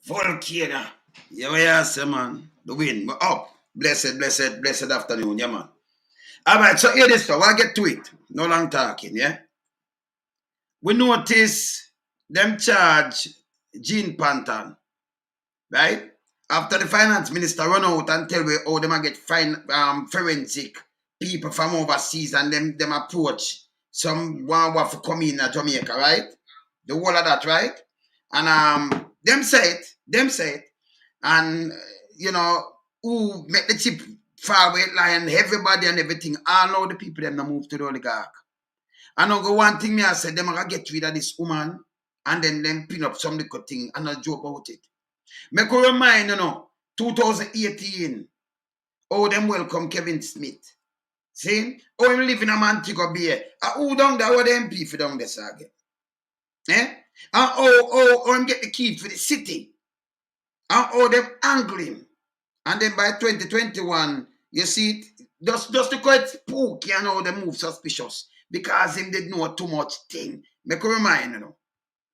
Volcano. Yeah, say, man. The wind. We're up. Blessed afternoon, yeah, man. All right, so here this, so I'll get to it. No long talking, yeah? We notice them charge Jean Panton, right? After the finance minister run out and tell we how them a get forensic people from overseas and them approach some one want to come in Jamaica, right? The whole of that, right? And them say it, and you know who make the chip far away line, everybody and everything, all the people them move to the oligarch. I know go one thing me I said them are gonna get rid of this woman and then them pin up some little thing and not joke about it. Make a remind, 2018, oh, them welcome Kevin Smith. See? Oh, him live in a Montego Bay. Who down there, what the MP for down there, again? Eh? And him get the key for the city. And them angle him. And then by 2021, you see it, just to call it spooky and how they move suspicious. Because him did know too much thing. Make a reminder,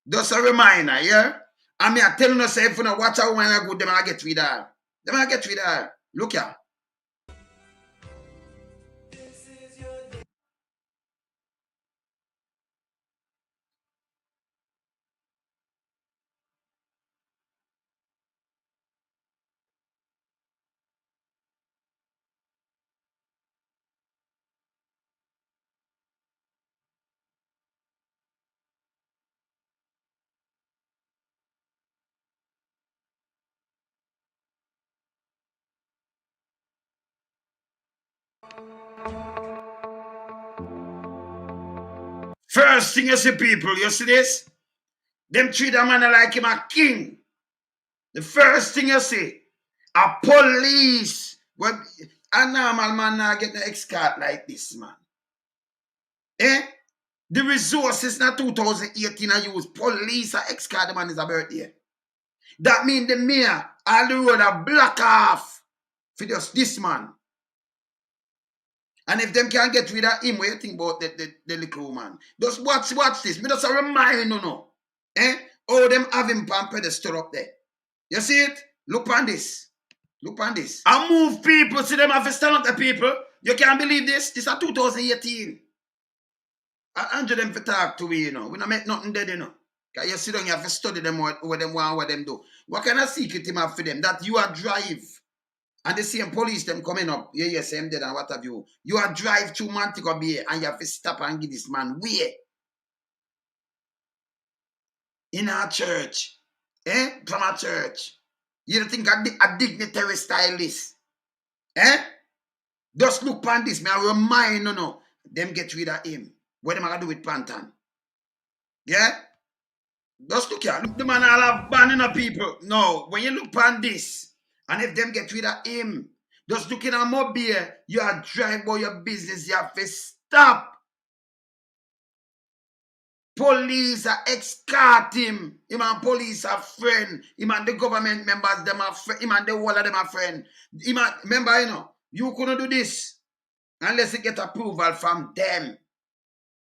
Just a reminder, yeah? I mean, I telling us if you know, watch out when I go, them I get rid of her. Them I get rid of her. Look here. First thing you see, people, you see this? Them treat a man like him a king. The first thing you see, a police. Well, a normal man not get the escort like this, man. Eh? The resources in 2018 I use police or escort the man is a birthday. That means the mayor, all the road are block off for just this man. And if them can't get rid of him, what you think about the little woman? Just watch this. Me just a remind you know. Eh? Oh, them have him on pedestal up there. You see it? Look on this. Look on this. I move people, see them have to stand up the people. You can't believe this. This is 2018. I Andrew them for talk to we, We don't make nothing dead, Because you sit down, you have to study them what them want, what them do. What kind of secret him have for them? That you are drive. And the same police them coming up. Yeah, same dead and what have you. You are drive to Montego Bay and you have to stop and give this man way. In our church. From our church. You don't think a dignitary style is? Just look on this. May I remind them get rid of him. What am I going to do with Panton? Yeah? Just look here. Look, the man all have banning of people. No, when you look on this, and if them get rid of him, just looking at mobile, you are driving about your business, you have to stop. Police are escort him. Him and police are friend. Him and the government members, them are friend. Him and the whole of them are friend. Remember, you couldn't do this unless you get approval from them.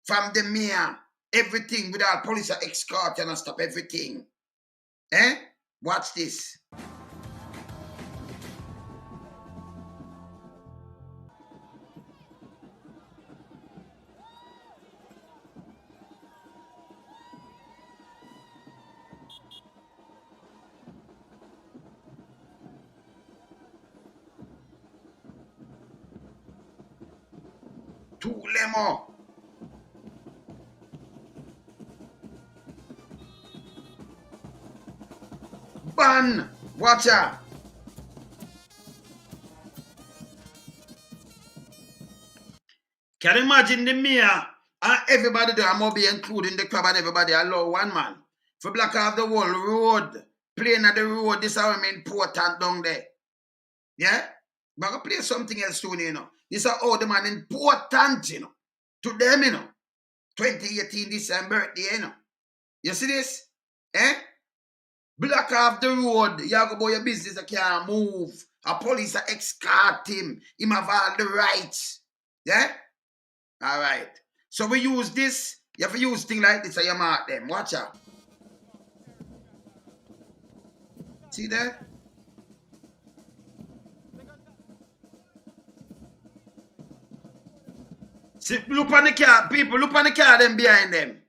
From the mayor. Everything without police are escort and stop everything. Watch this. Two lemon. Ban. Watch out. Can you imagine the mayor and everybody there, Moby including the club and everybody allow one man for block off the whole road, playing at the road, this is how important down there. Yeah? But I play something else soon, This is how the man important, to them, 2018 December birthday, You see this? Block off the road, you have to go your business, you can't move. A police are escort him. Him have all the rights. Yeah? All right. So we use this. You have to use things like this so you mark them. Watch out. See there? See, look on the car, people, look on the car them behind them.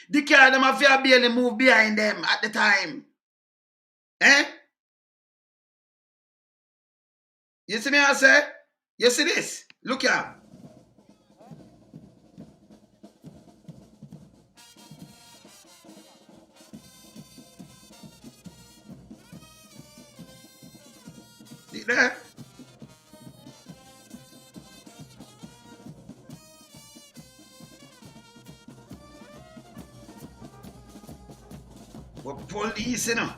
The car them have to barely move behind them at the time. Eh? You see me I say? You see this? Look here. See there? What police, you know?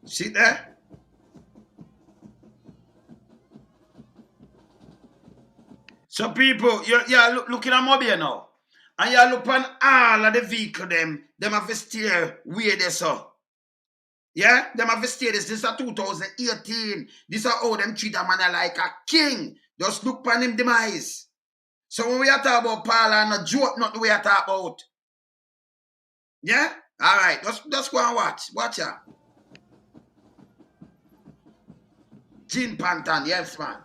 See there? So people, you're looking at mobile now. And you look on all of the vehicle them have to steer where they saw. Yeah? Them have to steer this. This is 2018. This is how them treat a man like a king. Just look upon him demise. So when we are talking about Paul and a joke, not the way I talk about. Yeah? Alright, just go and watch. Watch her. Jean Panton, yes man.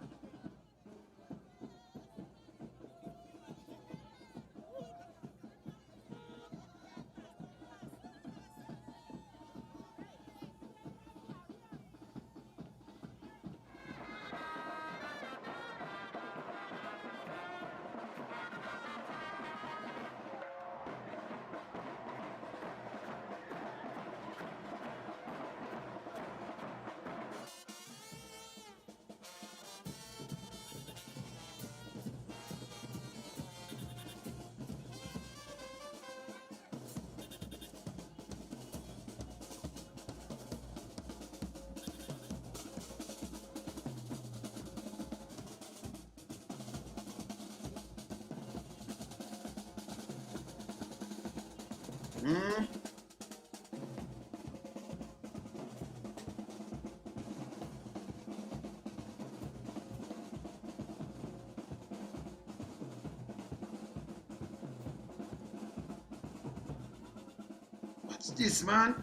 What's this, man?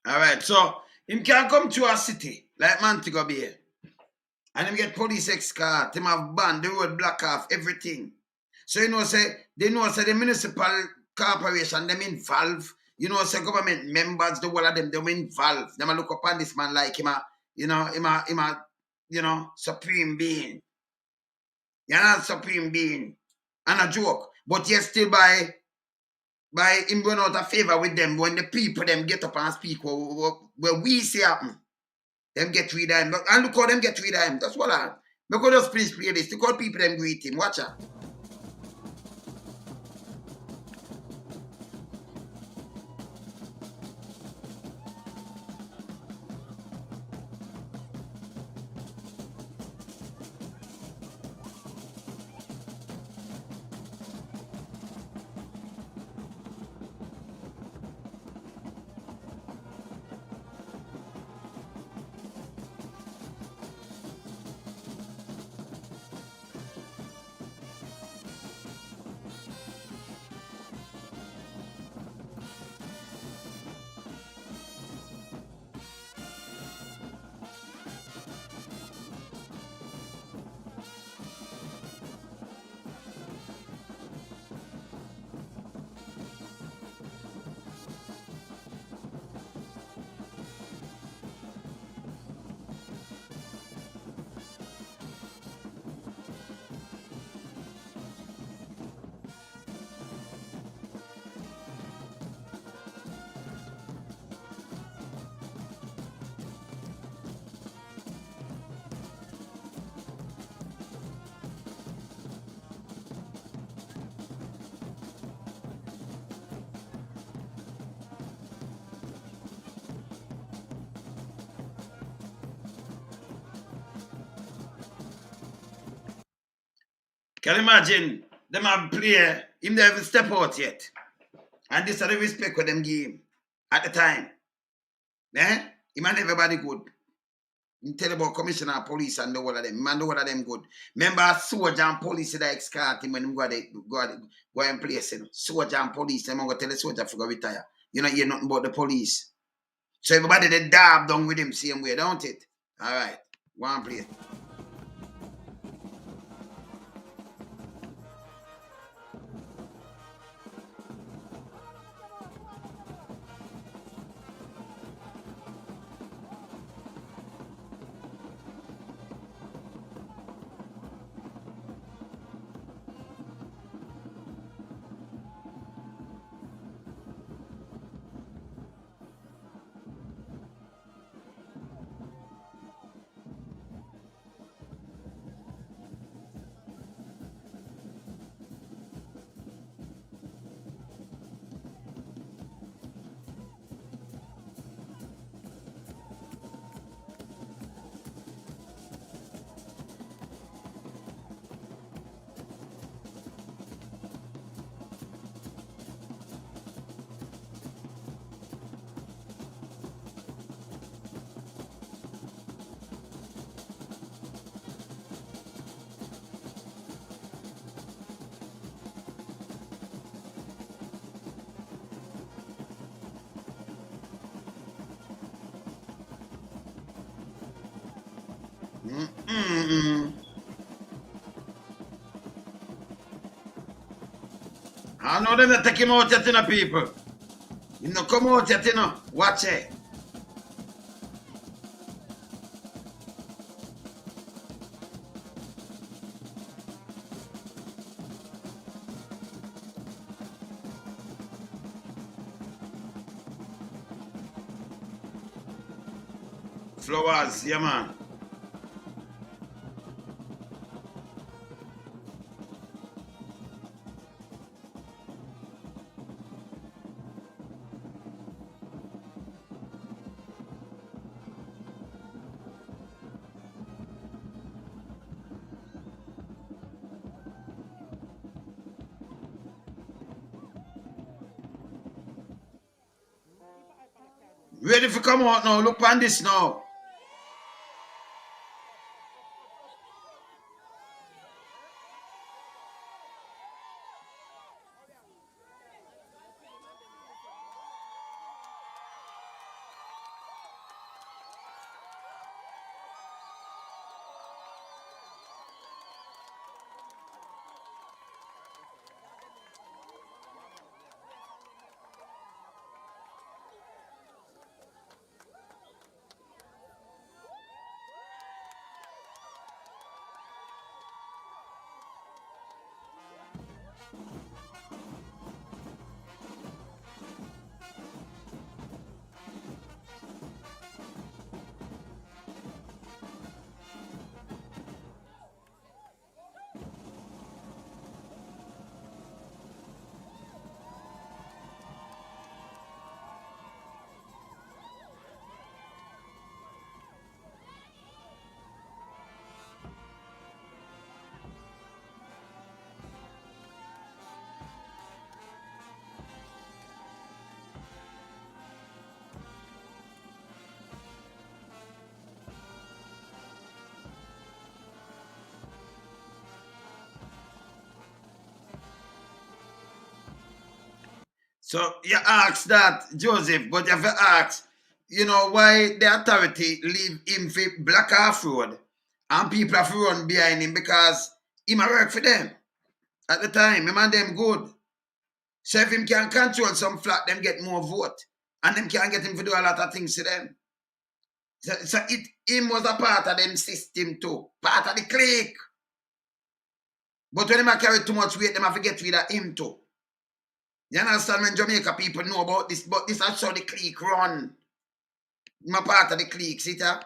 Alright, so him can come to a city like Montego Bay. And him get police escort, him have banned the road block off, everything. So you know say the municipal corporation them involved. You know say government members, the whole of them involved. Them a look upon this man like him a supreme being. You're not supreme being. And a joke. But yet still by him going out of favor with them when the people them get up and speak where we see happen. Them get rid of him. And look how them get rid of him. That's what I look how just please play this. Look how people them greet him. Watch out. Can you imagine them a player, him never step out yet. And this is the respect with them give him at the time. Eh? He man everybody good. You tell about commissioner of police and the whole of them. Man, the whole of them good. Remember soldier and police that escort him when him go and place him. Soldier and police, them go tell the soldier to go retire. You know, hear nothing about the police. So everybody they dab down with him same way, don't it? Alright. One place. I know them that take him out yet, you know, people. Him no come out yet, you know. Watch it. Flowers, yeah, man. Ready for come out now. Look on this now. So you ask that, Joseph, but you have to ask, you know, why the authority leave him for black off road and people have to run behind him because he might work for them at the time. Him and them good. So if him can control some flat, them get more vote. And them can get him to do a lot of things to them. So him was a part of them system too. Part of the clique. But when him carry too much weight, them have to get rid of him too. You understand when Jamaica people know about this, but this is how the clique run. I'm a part of the clique, see that?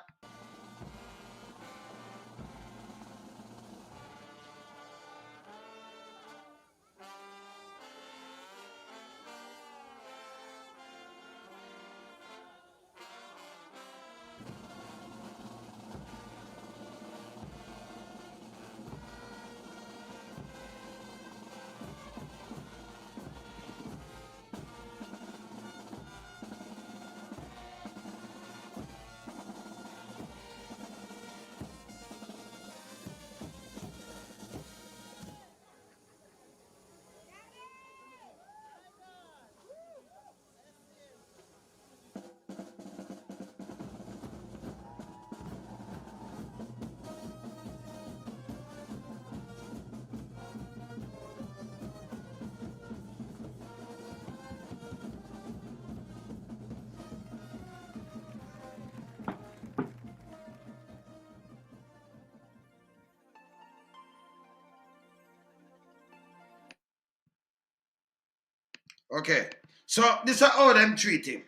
Okay. So this is how them treat him.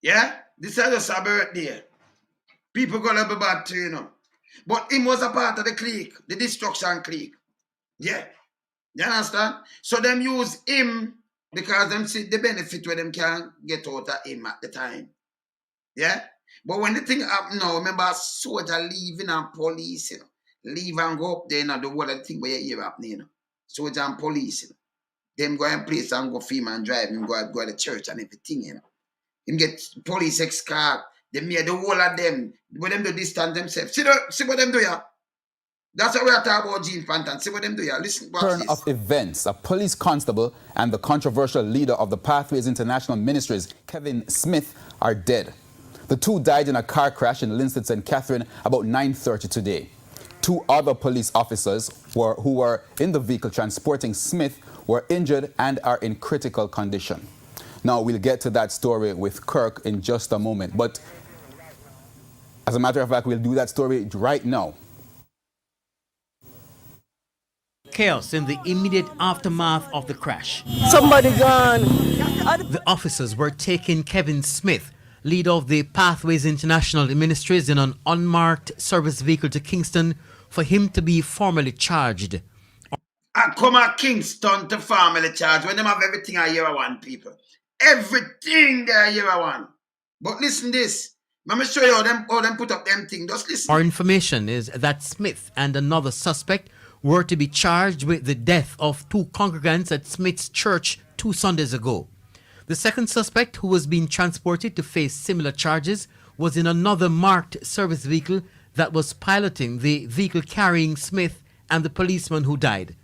Yeah? This is just a birthday. People gonna be bad too, you know. But him was a part of the clique, the destruction clique. Yeah. You understand? So them use him because them see the benefit where them can get out of him at the time. Yeah? But when the thing happen now, remember a soldier leaving and police, you know. Leave and go up there, you know, the whole thing where you hear happening, you know. Soldier and police, you know. Them go and place and go film and drive him, go to church and everything, you know. Him get police escort. They made the whole of them. When them do distance themselves. See what them do, yeah? That's what we are talking about, Jean Panton. See what them do, yeah? Listen, watch Turn this. of events, a police constable and the controversial leader of the Pathways International Ministries, Kevin Smith, are dead. The two died in a car crash in Linstead, St. Catherine about 9:30 today. Two other police officers who were in the vehicle transporting Smith were injured and are in critical condition. Now, we'll get to that story with Kirk in just a moment. But as a matter of fact, we'll do that story right now. Chaos in the immediate aftermath of the crash. Somebody gone. The officers were taking Kevin Smith, leader of the Pathways International Ministries, in an unmarked service vehicle to Kingston for him to be formally charged. I come at Kingston to formally charge when them have everything I hear I want, people. Everything they I hear I want. But listen this. Let me show you how them put up them thing. Just listen. Our information is that Smith and another suspect were to be charged with the death of two congregants at Smith's church 2 Sundays ago. The second suspect, who was being transported to face similar charges, was in another marked service vehicle that was piloting the vehicle carrying Smith and the policeman who died.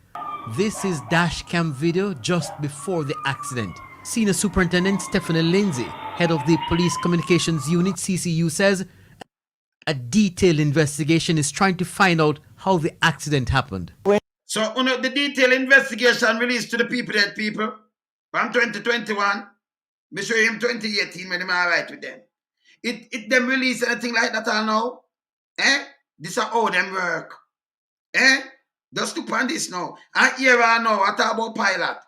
This is dash cam video just before the accident. Senior Superintendent Stephanie Lindsay, head of the Police Communications Unit, CCU, says a detailed investigation is trying to find out how the accident happened. So, the detailed investigation released to the people, that people, from 2021, me show him 2018 when I'm all right with them. It them release anything like that I know. This is how them work. Just look on this now. And here I know, I talk about pilot.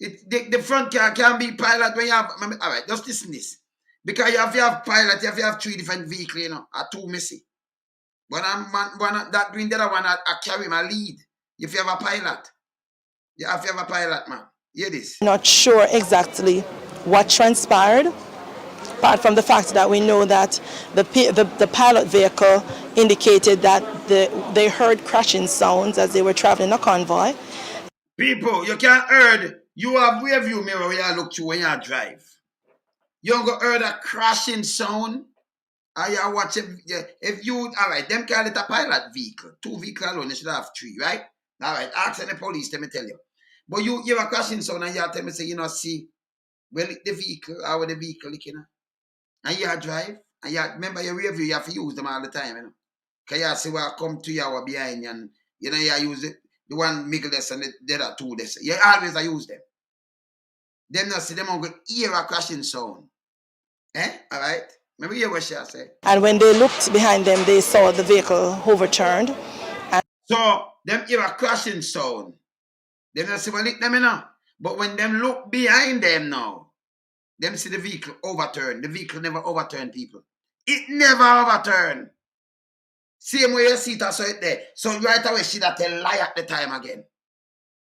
The front car can be pilot when you have, all right, just listen this. Because you have to have pilot, you have to have 3 different vehicles, you know, are too messy. But that doing the other one, I carry my lead. If you have a pilot, you have to have a pilot, man. Hear this. Not sure exactly what transpired, apart from the fact that we know that the pilot vehicle indicated that they heard crashing sounds as they were traveling a convoy. People, you can't heard. You have rear view mirror where you look through when you drive. You don't go heard a crashing sound. And you watch it. If you, all right, them call it a pilot vehicle. 2 vehicles alone, you should have 3, right? All right, ask any police, let me tell you. But you hear a crashing sound and you tell me, say, you know, see, well, the vehicle, how the vehicle, you know. And you drive, and you remember your rear view, you have to use them all the time, you know. Because you see what come to you or behind you, and, you know, you use it. The one middle desk and the other 2 desks. You always use them. Them not see them on go hear a crashing sound. All right? Maybe hear what she say. And when they looked behind them, they saw the vehicle overturned. So, them hear a crashing sound. Them not see what lick them, you know. But when them look behind them now, them see the vehicle overturned. The vehicle never overturned, people. It never overturned. Same way you see it, I saw it there. So right away, she that tell lie at the time again.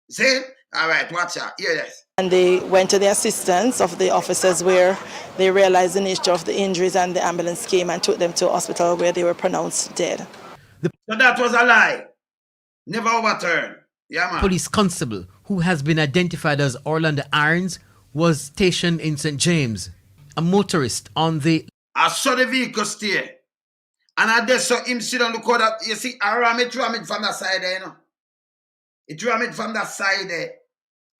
See? All right, watch out. Hear this. And they went to the assistance of the officers where they realized the nature of the injuries, and the ambulance came and took them to a hospital where they were pronounced dead. So that was a lie. Never overturned. Yeah, man. Police constable, who has been identified as Orlando Irons, was stationed in St. James. A motorist on the... I saw the vehicle steer. And I just saw him sit on the corner. You see, I ram it from that side there, you know. It ram it from that side there.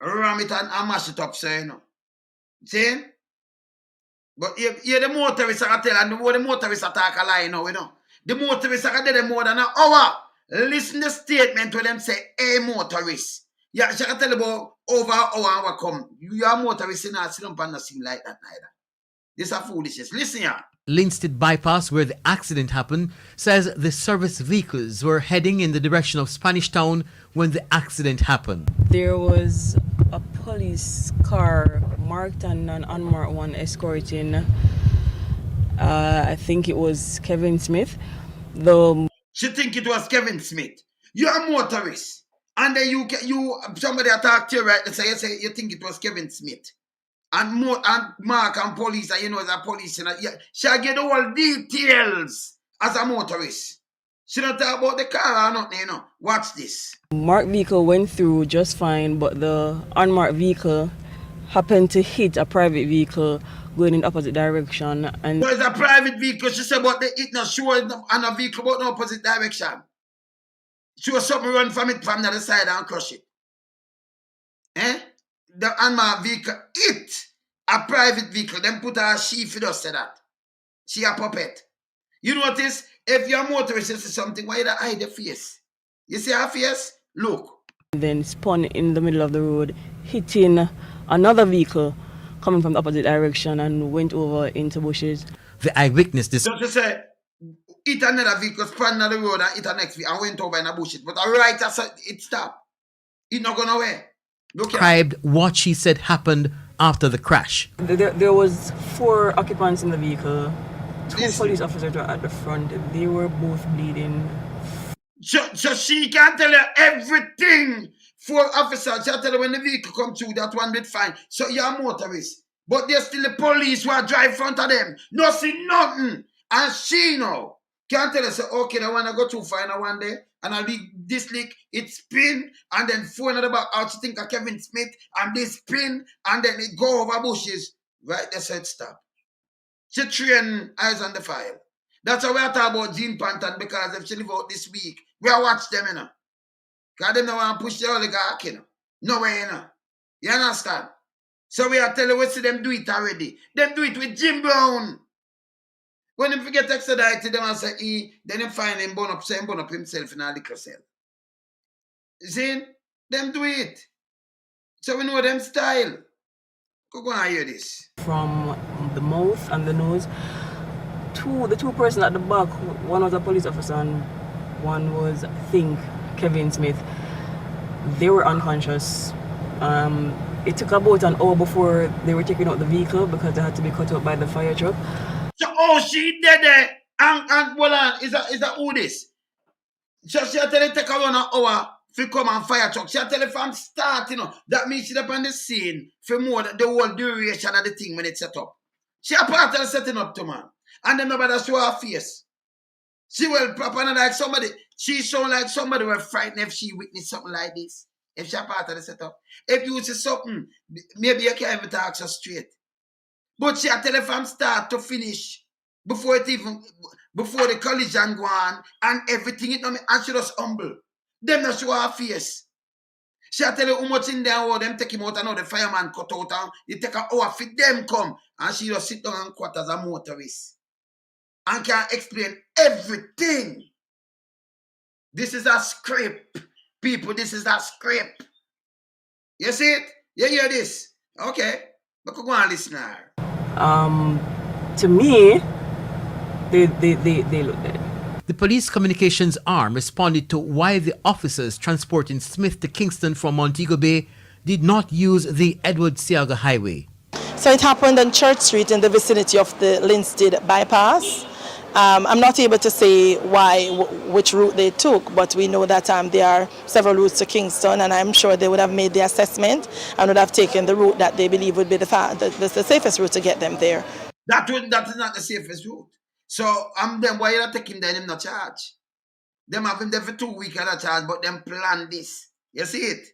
Ram it and mash it up, so, you know. See? But here the motorists are tell, and the motorists attack a lie, you know. The motorists are dead more than an hour. Listen to the statement where them say, hey, motorists. Yeah, she can tell about over an hour and come. You are motorists, and I sit up on the scene like that neither. This is foolishness. Listen here. Linstead bypass, where the accident happened, says the service vehicles were heading in the direction of Spanish Town when the accident happened. There was a police car marked and an unmarked one escorting, I think it was Kevin Smith. She think it was Kevin Smith. You're a motorist. And then somebody attacked you, right? So you think it was Kevin Smith. And Mark and police, and you know, the police, she'll get all details as a motorist. She don't talk about the car or nothing, you know. Watch this. Marked vehicle went through just fine, but the unmarked vehicle happened to hit a private vehicle going in the opposite direction. And so it's a private vehicle. She said, but it not sure on a vehicle but the opposite direction. She was something run from it from the other side and crush it. The unmarked vehicle hit a private vehicle. Then put her she for us say that. She a puppet. You notice, if you're a motorist, you see something, why you hide the face? You see her face? Look. Then spun in the middle of the road, hitting another vehicle coming from the opposite direction and went over into bushes. The eyewitness So she said, hit another vehicle, spun on the road and hit the next vehicle and went over in a bushes. But right as it stopped. It not going away. Described what she said happened after the crash. There was 4 occupants in the vehicle. 2 police officers were at the front. They were both bleeding. So she can tell you everything. 4 officers, she'll tell you when the vehicle come through, that one did fine. So you're a motorist. But there's still the police who are drive in front of them. No see nothing. And she know. Can't tell you, say, okay, I want to go too far now one day. And I'll be this leak, it spin, and then 4 another back out. She think of Kevin Smith, and they spin, and then it go over bushes. Right, that's how it stop. She train eyes on the file. That's how we are talking about Jean Panton, because if she live out this week, we are watch them, you know. Because them don't want to push the oligarch, you know. No way, you know. You understand? So we are telling you, we see them do it already. Them do it with Jim Brown. When they get extradited, them and say, then they find him burn up himself in a liquor cell. You see? Them do it. So we know them style. Go and hear this. From the mouth and the nose. The 2 persons at the back, one was a police officer and one was, I think, Kevin Smith. They were unconscious. It took about an hour before they were taking out the vehicle because they had to be cut out by the fire truck. So, she did there. And hold on, is that who this? So she tell you take around an hour to come and fire truck. She tell you from start, you know. That means she's up on the scene for more than the whole duration of the thing when it's set up. She a part of the setting up to man. And then nobody show her face. She will proper like somebody. She sound like somebody will frightened if she witnessed something like this. If she a part of the setup. If you see something, maybe you can't even talk so straight. But she tell you from start to finish, before the collision go on, and everything, and she just humble. Them not show her face. She tell you how much in there, how them take him out, and how the fireman cut out, and it take an hour for them come, and she just sit down and quote as a motorist. And can explain everything. This is a script. People, this is a script. You see it? You hear this? Okay. But go on, listener. To me, they look dead. The police communications arm responded to why the officers transporting Smith to Kingston from Montego Bay did not use the Edward Seaga Highway. So it happened on Church Street in the vicinity of the Linstead bypass. I'm not able to say which route they took, but we know that there are several routes to Kingston, and I'm sure they would have made the assessment and would have taken the route that they believe would be the safest route to get them there. That is not the safest route. So them why you're taking them not charge. Them have been there for 2 weeks at a charge, but them plan this. You see it?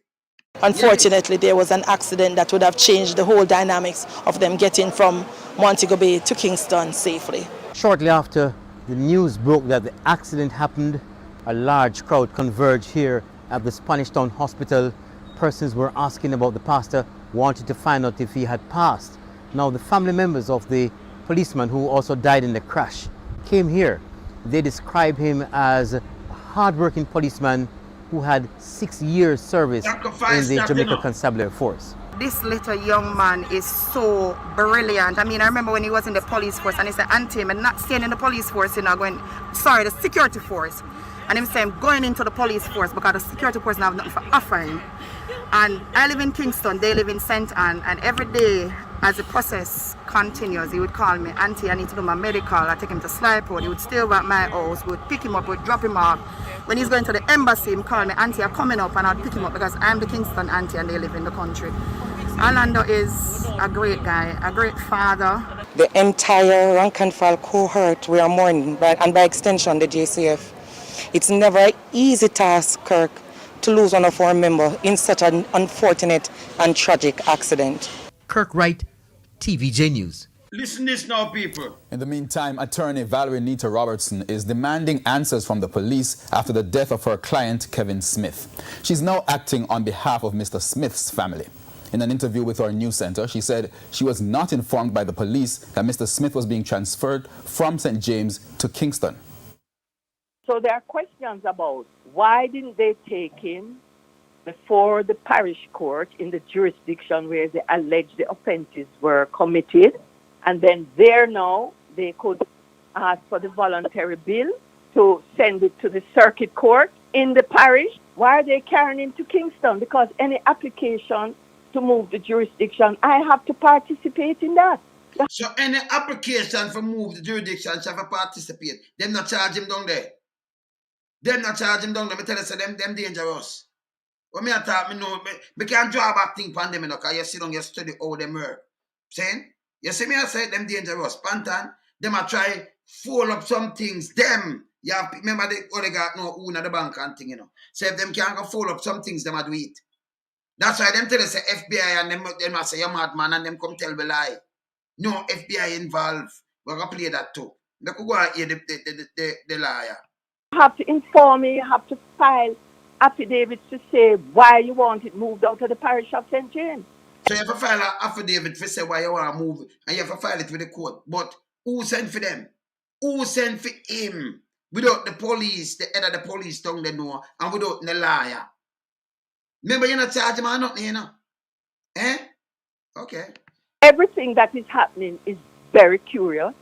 Unfortunately, there was an accident that would have changed the whole dynamics of them getting from Montego Bay to Kingston safely. Shortly after the news broke that the accident happened, a large crowd converged here at the Spanish Town Hospital. Persons were asking about the pastor, wanted to find out if he had passed. Now the family members of the policeman who also died in the crash came here. They describe him as a hard-working policeman who had 6 years service in the Jamaica Constabulary Force. This little young man is so brilliant. I mean, I remember when he was in the police force and he said, Auntie, I'm not staying in the police force, the security force. And him saying, going into the police force because the security force have nothing for offering. And I live in Kingston, they live in St. Anne, and every day as the process continues, he would call me, Auntie, I need to do my medical. I take him to Slipe Road. He would stay over at my house. We would pick him up, we would drop him off. When he's going to the embassy, he call me, Auntie, I'm coming up, and I'd pick him up because I'm the Kingston auntie and they live in the country. Orlando is a great guy, a great father. The entire rank and file cohort, we are mourning, and by extension, the JCF. It's never an easy task, Kirk, to lose one of our members in such an unfortunate and tragic accident. Kirk Wright, TVJ News. Listen this now, people. In the meantime, attorney Valerie Nita Robertson is demanding answers from the police after the death of her client, Kevin Smith. She's now acting on behalf of Mr. Smith's family. In an interview with our news center, she said she was not informed by the police that Mr. Smith was being transferred from St. James to Kingston. So there are questions about why didn't they take him before the parish court in the jurisdiction where the alleged offenses were committed, and then there now they could ask for the voluntary bill to send it to the circuit court in the parish. Why are they carrying him to Kingston? Because any application to move the jurisdiction, I have to participate in that. So any application for move the jurisdiction shall have participate. Them not charge him down there. Them not charge him down there. Me tell you, say them dangerous. When me attack, me know, me can't draw back thing pan them, because you sit down, you study how them work. Saying? You see me, I say them dangerous. Panton, them a try fold up some things. Them, you have, remember the other guy no own at the bank and thing, you know. So if them can't go fold up some things, them a do it. That's why them tell us say FBI and them a say you're mad man and them come tell me lie. No FBI involved. We're gonna play that too. They could go and hear the liar. You have to inform me, you have to file affidavits to say why you want it moved out of the parish of St. James. So you have to file an affidavit to say why you want to move, and you have to file it with the court. But who sent for them? Who sent for him? Without the police, the head of the police don't they know, and without the liar. Remember, you're not charging him or nothing, you know? Eh? Okay. Everything that is happening is very curious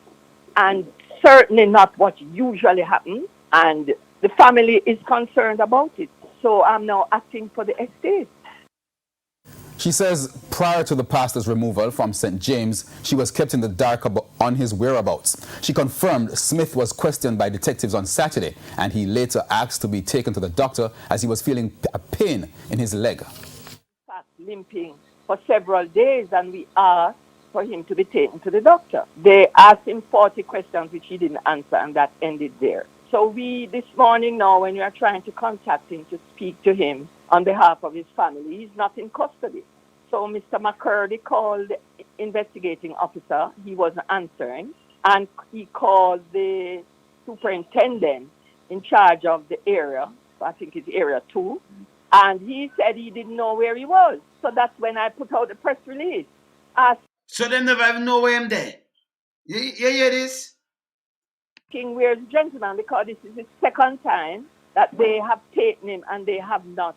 and certainly not what usually happens, and the family is concerned about it. So I'm now acting for the estate. She says prior to the pastor's removal from St. James, she was kept in the dark on his whereabouts. She confirmed Smith was questioned by detectives on Saturday, and he later asked to be taken to the doctor as he was feeling a pain in his leg. Limping for several days, and we asked for him to be taken to the doctor. They asked him 40 questions which he didn't answer, and that ended there. So we, this morning now, when we are trying to contact him to speak to him on behalf of his family, he's not in custody. So Mr. McCurdy called the investigating officer. He wasn't answering. And he called the superintendent in charge of the area, I think it's area 2, and he said he didn't know where he was. So that's when I put out the press release. So they never even know where I'm there. You hear this? Where's the gentleman, because this is the second time that they have taken him and they have not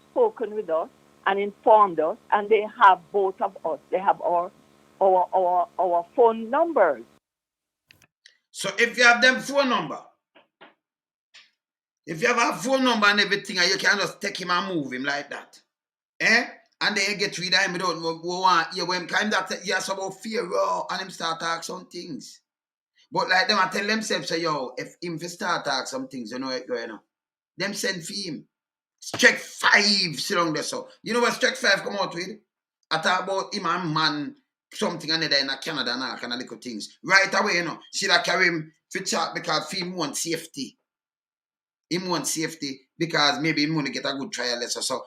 spoken with us and informed us, and they have both of us. They have our phone numbers. So if you have them phone number, if you have a phone number and everything, you can just take him and move him like that. Eh? And then you get rid of him without want you when kind that you have about fear and him start talk some things. But like them I tell themselves, say, yo, if him start talk some things, you know what going on. Them send for him. Strike 5 sit down there, so. You know what Strike 5 come out with? I talk about him and man, something another in Canada and all kind of little things. Right away, you know. She like carry him for chat because him want safety. Him want safety because maybe him want to get a good trial lesson. So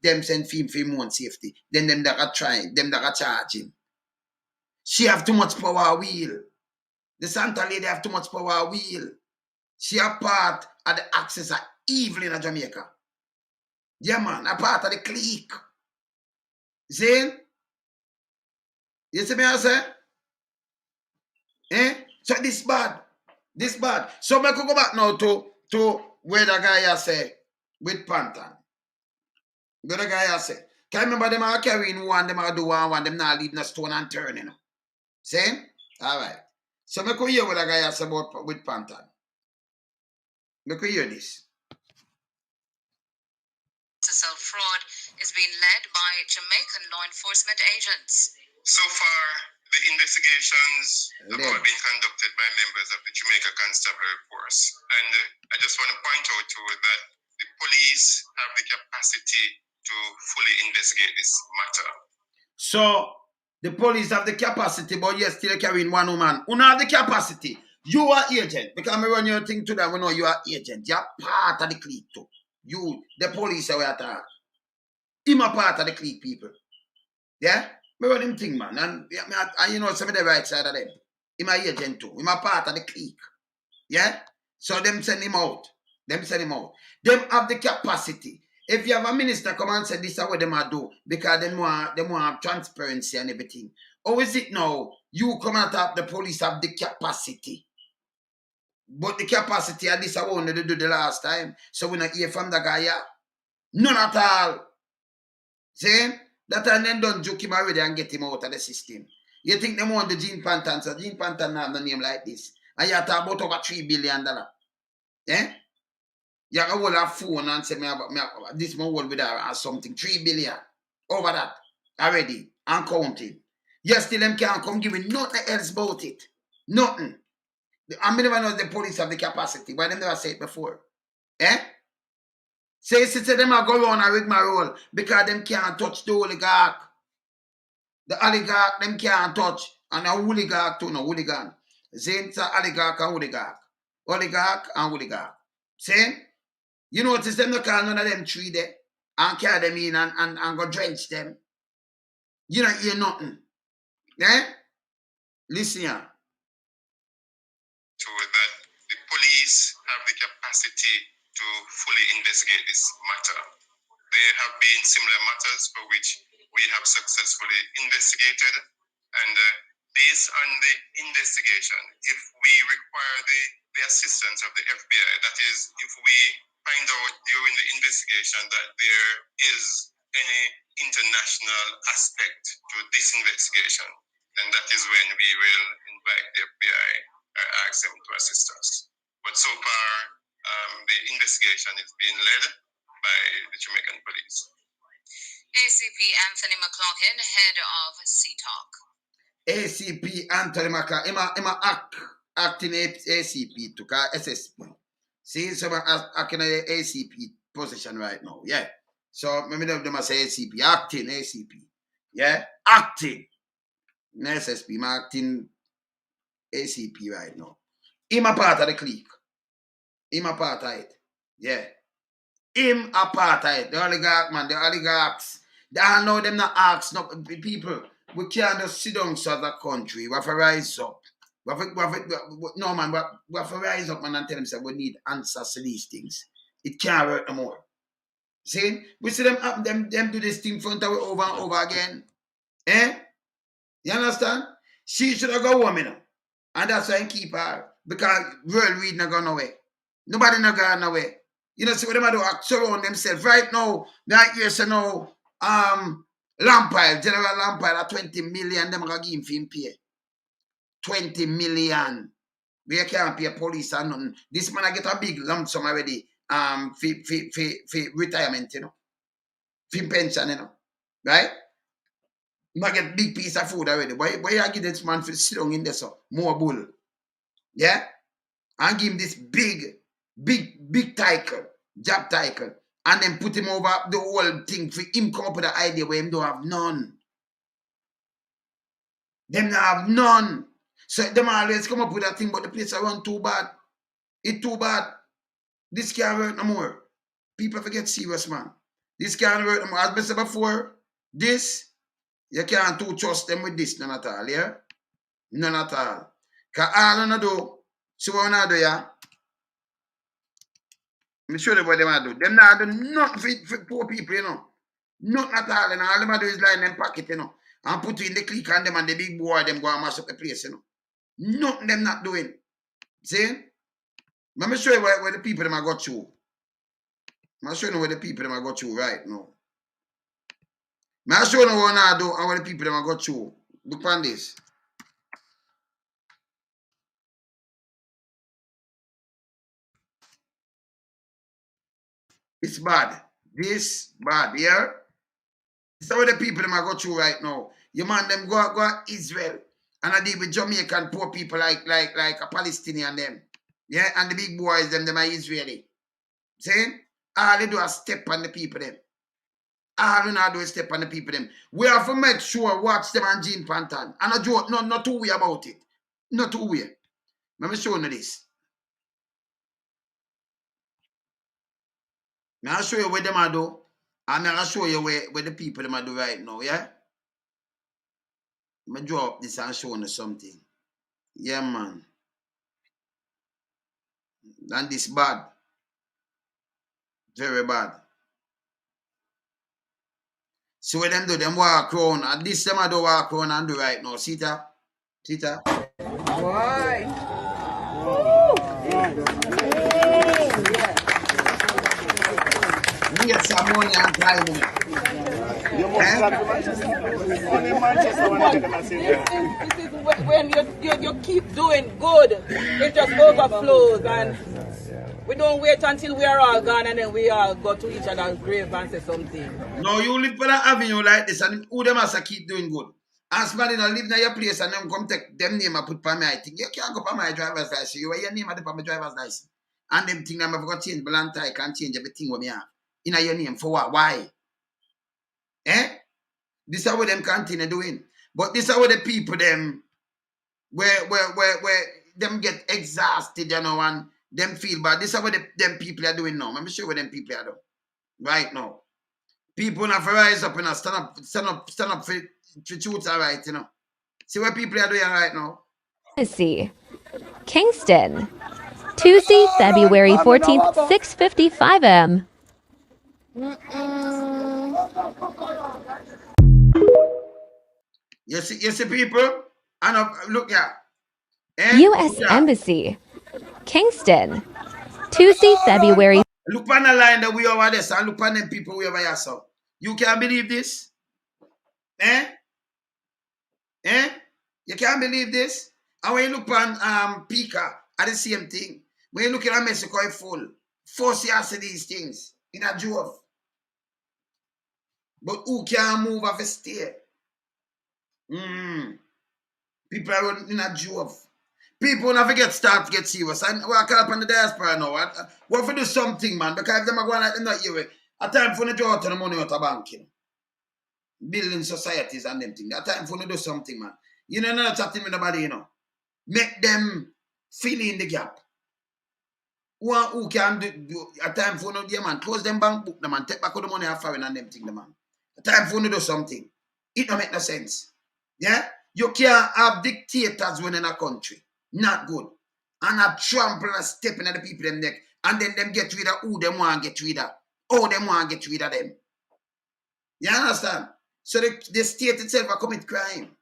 them send for him want safety. Then them that got try, them that got charge him. She have too much power wheel. The Santa lady have too much power wheel. She a part of the access of evil in Jamaica. Yeah, man, a part of the clique. See? You see me I say? Eh? So this bad. This bad. So I could go back now to where the guy has say with Panton. Where the guy has say. Can you remember them are carrying one, them are do one, them not leaving a stone and turning. You know? See? Alright. So I could hear what the guy has about with Panton. I could hear this. cell fraud is being led by Jamaican law enforcement agents. So far, the investigations have all been conducted by members of the Jamaica Constabulary Force. And I just want to point out to you that the police have the capacity to fully investigate this matter. So, the police have the capacity, but you're still carrying one woman. Who have the capacity? You are agent. Because I run your thing to that, we know you are agent. You're part of the clique too. You, the police are attack. Him a part of the clique people. Yeah? Me run him thing, man. And you know, some of the right side of them. Him a agent too. Him a part of the clique. Yeah? So them send him out. Them have the capacity. If you have a minister come and say this is what them are do, because they want transparency and everything. Or is it now, you come and top the police have the capacity. But the capacity of this I wanted to do the last time. So we not hear from the guy, yeah? None at all. See? That and then don't joke him already and get him out of the system. You think they want the Jean Panton, so Jean Panton have the name like this. And you talk about over $3 billion. Eh? You can hold a phone and say, this man hold with her or something. 3 billion. Over that. Already. And counting. Yes, still them can't come giving nothing else about it. Nothing. I never know the police have the capacity. Why them never say it before? Eh? Say them are go on and rigmarole because them can't touch the oligarch. The oligarch, them can't touch. And a oligarch too, no hooligan. Saying it's a oligarch and oligarch. Oligarch and oligarch. See? You notice them not call none of them three there and carry them in and go drench them. You don't hear nothing. Eh? Listen here. So that the police have the capacity to fully investigate this matter. There have been similar matters for which we have successfully investigated, and based on the investigation, if we require the assistance of the FBI, that is, if we find out during the investigation that there is any international aspect to this investigation, then that is when we will invite the FBI or ask them to assist us. But so far, the investigation is being led by the Jamaican police. ACP Anthony McLaughlin, head of CTALK. ACP Anthony McLaughlin, I'm acting ACP to SSP. See, so I'm acting in the ACP position right now. Yeah. So maybe them say ACP, acting ACP. Yeah, acting. SSP, I'm acting ACP right now. I'm a part of the clique. I'm a part of it. Yeah. Him a part of it. The oligarch, man, the oligarchs. They all know them not ask no people. We can't just sit down so as a country. We have to rise up. No, man, we have to rise up, man, and tell them that we need answers to these things. It can't work no more. See? We see them happen, them do this thing front of it over and over again. Eh? You understand? She should have gone home, you know. And that's why I keep her. Because world read not go nowhere. Nobody not go nowhere. You know, see what they do, surround themselves. Right now, that year, so now, Lampile, General Lampile, at 20 million, them going to give him pay. 20 million. We can't pay police or nothing. This man I get a big lump sum already, for retirement, you know. For pension, you know. Right? You might get big piece of food already. Why you give this man for sit down in there, so more bull? Yeah? And give him this big title, job title, and then put him over the whole thing for him come up with an idea where him don't have none. Them not have none. So them always come up with that thing, but the place around too bad. It's too bad. This can't work no more. People forget serious, man. This can't work no more. As I said before, this, you can't too trust them with this, none at all, yeah? None at all. Because all I do, see what I do, yeah? I'm sure what them do. Them not do nothing for poor people, you know. Nothing at all, and all them do is lie in them pocket, you know. And put in the clique on them and the big boy, them go and mash up the place, you know. Nothing them not doing. See? Let me show you where the people them I got through. I'm showing you where the people them I got through right now. I'm showing you what I do and where the people them I got through. Look on this. It's bad. This bad here. This is what the people them are go through right now. You man them go Israel and I deal with Jamaican poor people like a Palestinian them. Yeah, and the big boys them are Israeli. See? All they do is step on the people them. All we not do is step on the people them. We have to make sure watch them and Jean Panton. And a joke, not too way about it. Not too way. Let me show you this. I'll show you what them are do. And I'll show you where the people them are do right now, yeah? Let me draw up this and show you something. Yeah, man. And this bad. Very bad. So what them do, them walk around. And this them are do walk around and do right now. See that? See that? Why? We get some money and time in it. You must come to Manchester. Only Manchester want to come and This is when you keep doing good, it just overflows, and we don't wait until we are all gone and then we all go to each other's grave and say something. No, you live for that avenue like this and who them has to keep doing good. And somebody not live in your place and them come take them name and put on my thing. You can't go on my driver's license. You wear your name at the my driver's license. And them thing I'm going to change balance I can change everything with me have. In your name for what? Why? Eh? This is what them continue doing. But this is what the people them where them get exhausted, you know, and them feel bad. This is what them people are doing now. Let me show you what them people are doing. Right now. People have to rise up and stand up for truth, all right, you know. See what people are doing right now. See. Kingston. Tuesday, February 14th, 6:55 a.m. You see people? And look here. U.S. Embassy. Kingston. Tuesday, February. Look on the line that we over there, and look on them people we over here, so. You can't believe this? You can't believe this? And when you look on Pika, at the same thing. When you look at Mexico, it's full. Force you to see these things in a drove. But who can't move off a stay? People are running in a drove. People never start to get serious. And we are caught up on the diaspora now. We have to do something, man. Because if them are going like them not here, a time for them to draw out the money out of bank. You know? Building societies and them things. A time for them to do something, man. You know, not chatting with nobody, you know. Make them fill in the gap. Who can do a time for them, yeah, man. Close them bank book, the man. Take back all the money off foreign and them things, the man. A time for them to do something. It don't make no sense. Yeah? You can't have dictators running a country. Not good. And a trample and step in the people them neck. And then them get rid of who them want to get rid of. How them want to get rid of them. You understand? So the state itself will commit crime.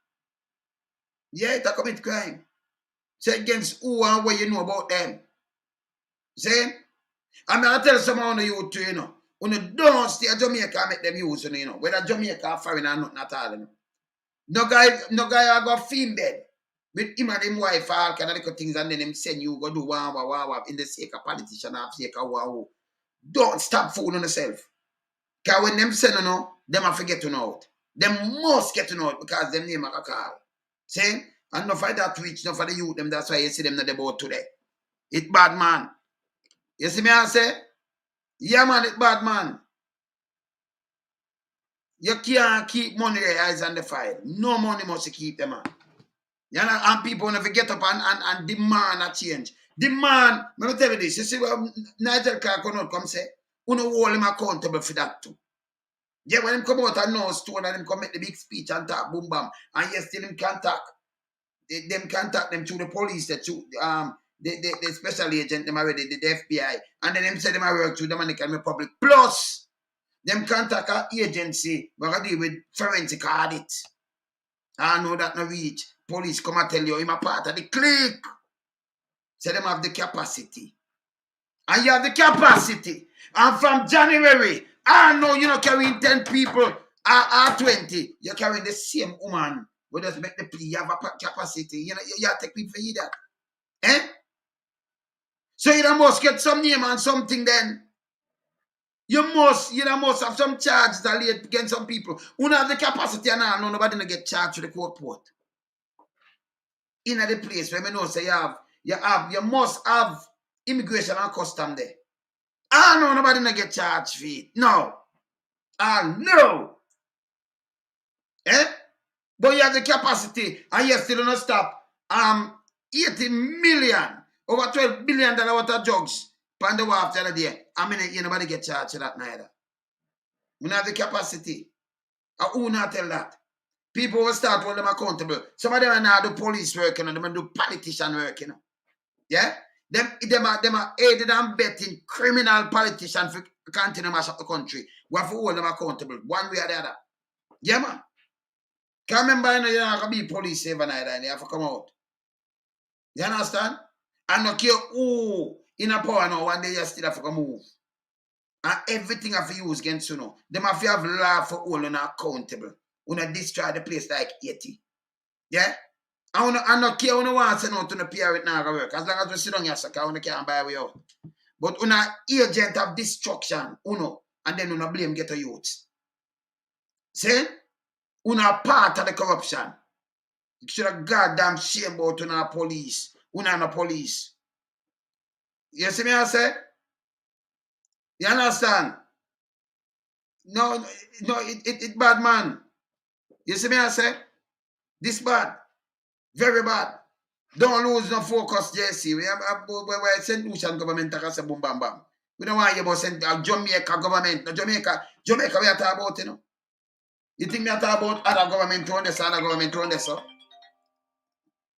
Yeah, it will commit crime. So against who and what you know about them. See? I'm going to tell someone of you too, you know. When you don't stay at Jamaica make them use, you know. Whether Jamaica or foreign or nothing at all, you know. No guy I got film bed. With him and him wife, all kind of little things, and then him send you go do wah in the sake of politician or sake of wah. Don't stop fooling yourself. Because when them send you know, them have to get to know it. Them must get to know it because them name a call. See? And not for that reach, not for the youth, them, that's why you see them not the boat today. It bad, man. You see me I say? Yeah, man, it bad, man. You can't keep money there eyes on the fire. No money must keep them, man. You know, and people never get up and demand a change. Demand, let me tell you this. You see what Nigel Clark come say? You know, hold him accountable for that too. Yeah, when him come out and no stone and him come make the big speech and talk boom bam. And yes, still him contact. Them contact them through the police, the special agent, them already, the FBI. And then them say them work through the Dominican Republic. Plus, them contact our agency, we're going to deal with forensic audit. I know that no reach. Police come and tell you, I'm a part of the clique. So them have the capacity. And you have the capacity. And from January, I know you're not carrying 10 people or 20. You're carrying the same woman. We just make the plea. You have a capacity. You know, you have to take people for you that. Eh? So you must get some name and something then. You must have some charges that laid against some people. You have the capacity and all, no, nobody gonna get charged to the court port. In the place where we know say you must have immigration and custom there. No, nobody gonna get charged for it. No. No. But you have the capacity and you still don't stop 80 million, over $12 billion worth of drugs on the wharf the other day. I mean, you nobody get charged for that neither. We have the capacity. Who not tell that? People will start holding them accountable. Some of them are now do police work, them do politician work, Yeah? Them are aided and betting criminal politicians for continue to mash up the country. We have to hold them accountable, one way or the other. Yeah, man. Can't remember, you're not going to be police ever neither, and you have to come out. You understand? And not care who in a power now, one day you still have to move. And everything have to use against you now. Them have to have law for all and accountable. When I destroy the place like 80. Yeah? I not care when I want to say no to the peer it now work. As long as we sit on your sucker, I can't buy way out. But when an agent of destruction, and then you blame get a youth. See? Una part of the corruption. You should have goddamn shame about una police. Una no police. You see me I say? You understand? No, it bad, man. You see me I say? This bad. Very bad. Don't lose no focus, JC. We have St. Lucian government that say boom bam bam. We don't want you about Jamaica government. Jamaica we are talking about, You think me are talking about other government on this, other government on this, so?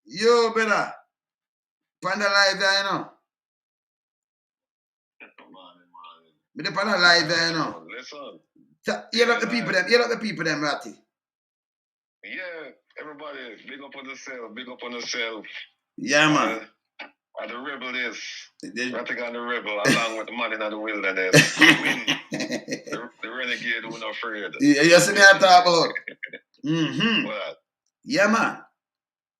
Yo, brother. Panda live there, Me the Panda live there, Listen. Hear up the people them, Ratty. Yeah, everybody, big up on yourself, big up on yourself. Yeah, man. The rebel is. Ratty got the rebel along with the man in the wilderness. the renegade who not afraid. You see me I talk about. What? Yeah, man.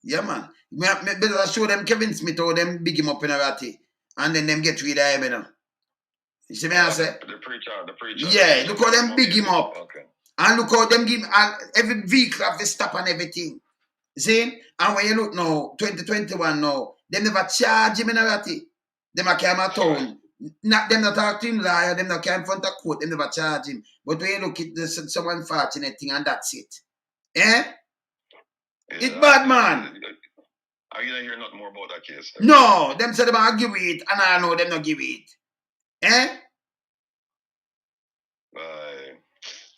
Yeah, man. Me better show them Kevin Smith how them big him up in a Ratty. And then them get rid of him, You see me I say? The preacher. Yeah, look how them big him up. Okay. And look how them give every vehicle have to stop and everything. See? And when you look now, 2021 now, them never charge him in a Ratty. Them a come a town. Them not talk to him liar, them not come in front of court, them never charge him. But when you look at this some unfortunate thing and that's it. Yeah, It's bad, man. Are you not hear nothing more about that case? No, them say them a give it, and I know them not give it.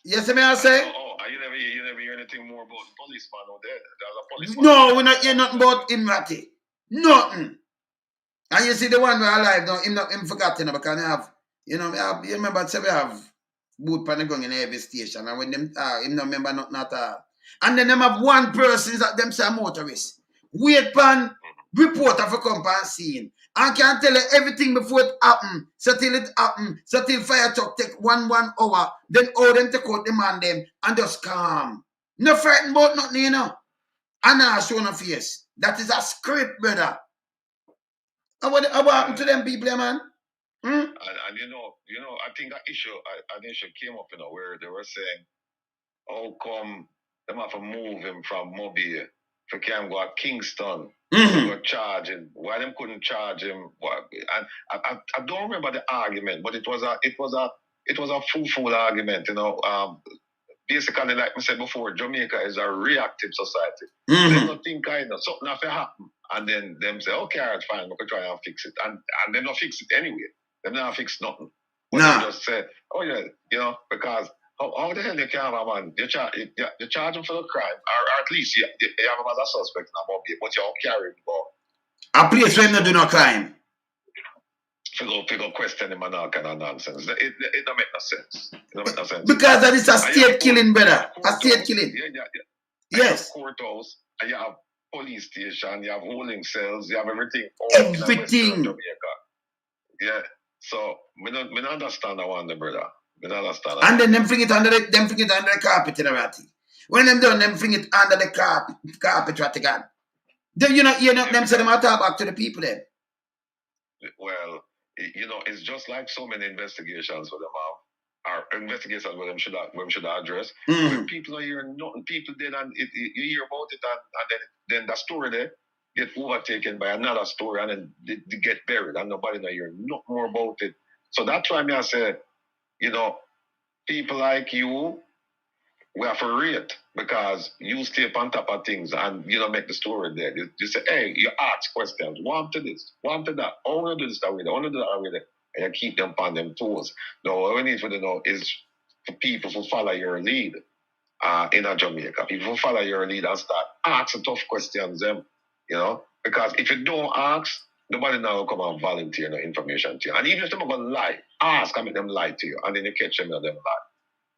You see me I say? You never hear anything more about the policeman out there? There's a policeman. No, we not hear nothing about him, Ratty. Nothing. And you see the one where alive now, him forgotten because I have, you remember say we have boot pan going in every station, and when them him no remember nothing at all. And then them have one person that them say motorist. Wait pan reporter for come pan scene. And can tell you everything before it happen. So till it happen. So till fire truck take one hour. Then all them take out the man them and just calm. No frightened about nothing, And I show no face. That is a script, brother. What happened to them people, man? And I think that an issue came up, where they were saying, how come them have to move him from Mobile to can go at Kingston? Go charge him. Why them couldn't charge him? And I don't remember the argument, but it was a fool argument, Basically, like I said before, Jamaica is a reactive society. They don't think something have to happen. And then them say, okay, all right, fine, we can try and fix it. And they don't fix it anyway. They don't fix nothing. But they just say, oh yeah, because how the hell you can have a man? You charge him for the crime, or at least you have him as a suspect in a Mobile, but you don't carry him for a place where him do no crime. People question him and all kind of nonsense. It don't make no sense. It don't make no sense. Because that is a state killing, brother. A state killing. Yeah. Yes. You have courthouse, and you have police station, you have holding cells, you have everything. Everything. Yeah. So we don't understand that one, brother. We don't understand. And then them fling it under the carpet, Ratty. When them done, them fling it under the carpet, Ratty again. Then you know them say them talk back to the people then. Well, it's just like so many investigations for them have. or investigations what them should address. Mm. When people are hearing nothing, people did, and you hear about it, and then the story there get overtaken by another story, and then they get buried, and nobody not hear nothing more about it. So that's why I say, you know, people like you, we have to rate because you stay up on top of things and you don't make the story there. You say, hey, you ask questions, want to this, want to that, I want to do this that way, I want to do that way, and you keep them on them toes. Now, what we need to know is for people to follow your lead in a Jamaica. People who follow your lead and start asking tough questions, them, you know, because if you don't ask, nobody now will come and volunteer no information to you. And even if they're going to lie, ask and make them lie to you, and then you catch them and them lie.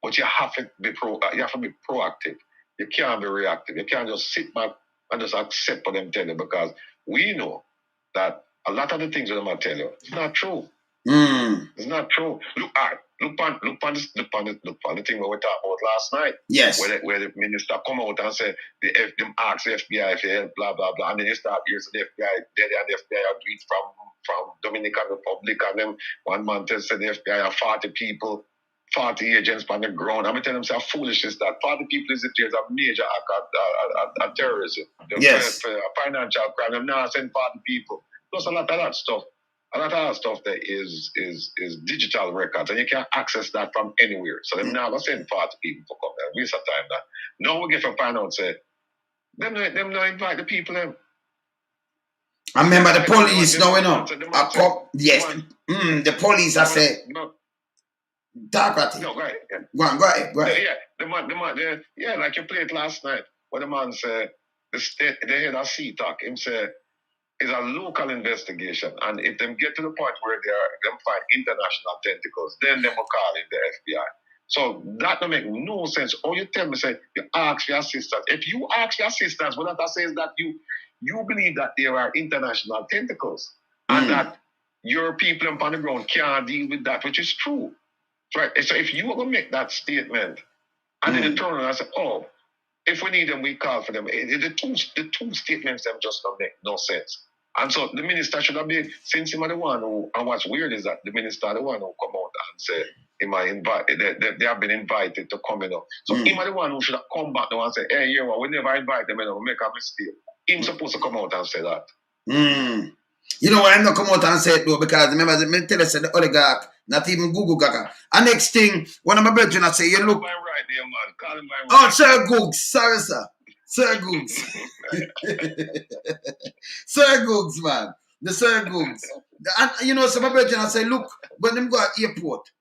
But you have to be proactive. You can't be reactive. You can't just sit back and just accept what them tell you, because we know that a lot of the things that them tell you, it's not true. Mm. It's not true. Look on the thing we were talking about last night. Yes. Where the minister come out and say them ask the FBI if they help, blah blah blah, and then you start hearing the FBI dead and the FBI are doing from Dominican Republic, and then one man tells the FBI are 40 people. 40 agents on the ground. I'm telling them, say, foolishness that 40 people is a major act of terrorism. Yes. For financial crime. Them now send 40 people. Plus a lot of that stuff. A lot of that stuff there is digital records, and you can't access that from anywhere. So them now send 40 people for come there. Waste of time that. Now we get to find out, say, them no invite the people in. I remember the police now, you know. Yes. The police, I say. Talk about it. No, go ahead. Yeah. Go ahead. Yeah, the man, like you played last night, when the man said, the head of CTAC, him say, it's a local investigation, and if them get to the point where them find international tentacles, then they will call in the FBI. So that don't make no sense. All you tell me, say, you ask your assistance. If you ask your assistance, what that says that you believe that there are international tentacles, and that your people on the ground can't deal with that, which is true. Right. So if you are going to make that statement, and then you turn around and say, oh, if we need them, we call for them. The two statements them just don't make no sense. And so the minister should have been, since him are the one who, and what's weird is that the minister the one who come out and say, they have been invited to come, you know. So him are the one who should have come back now and say, hey, yeah, well, we never invite them, you know, we make a mistake. Him supposed to come out and say that. You know why I'm not come out and say it though, because remember the tell us the oligarch, not even Google Gaga. And next thing, one of my brethren I say, you look. By right there, man. Call him by right. Oh, Sir Googs. Sorry, sir. Sir Googs. Sir Googs, man. The Sir Googs. And you know, some of my brethren I say, look, when them go at airport,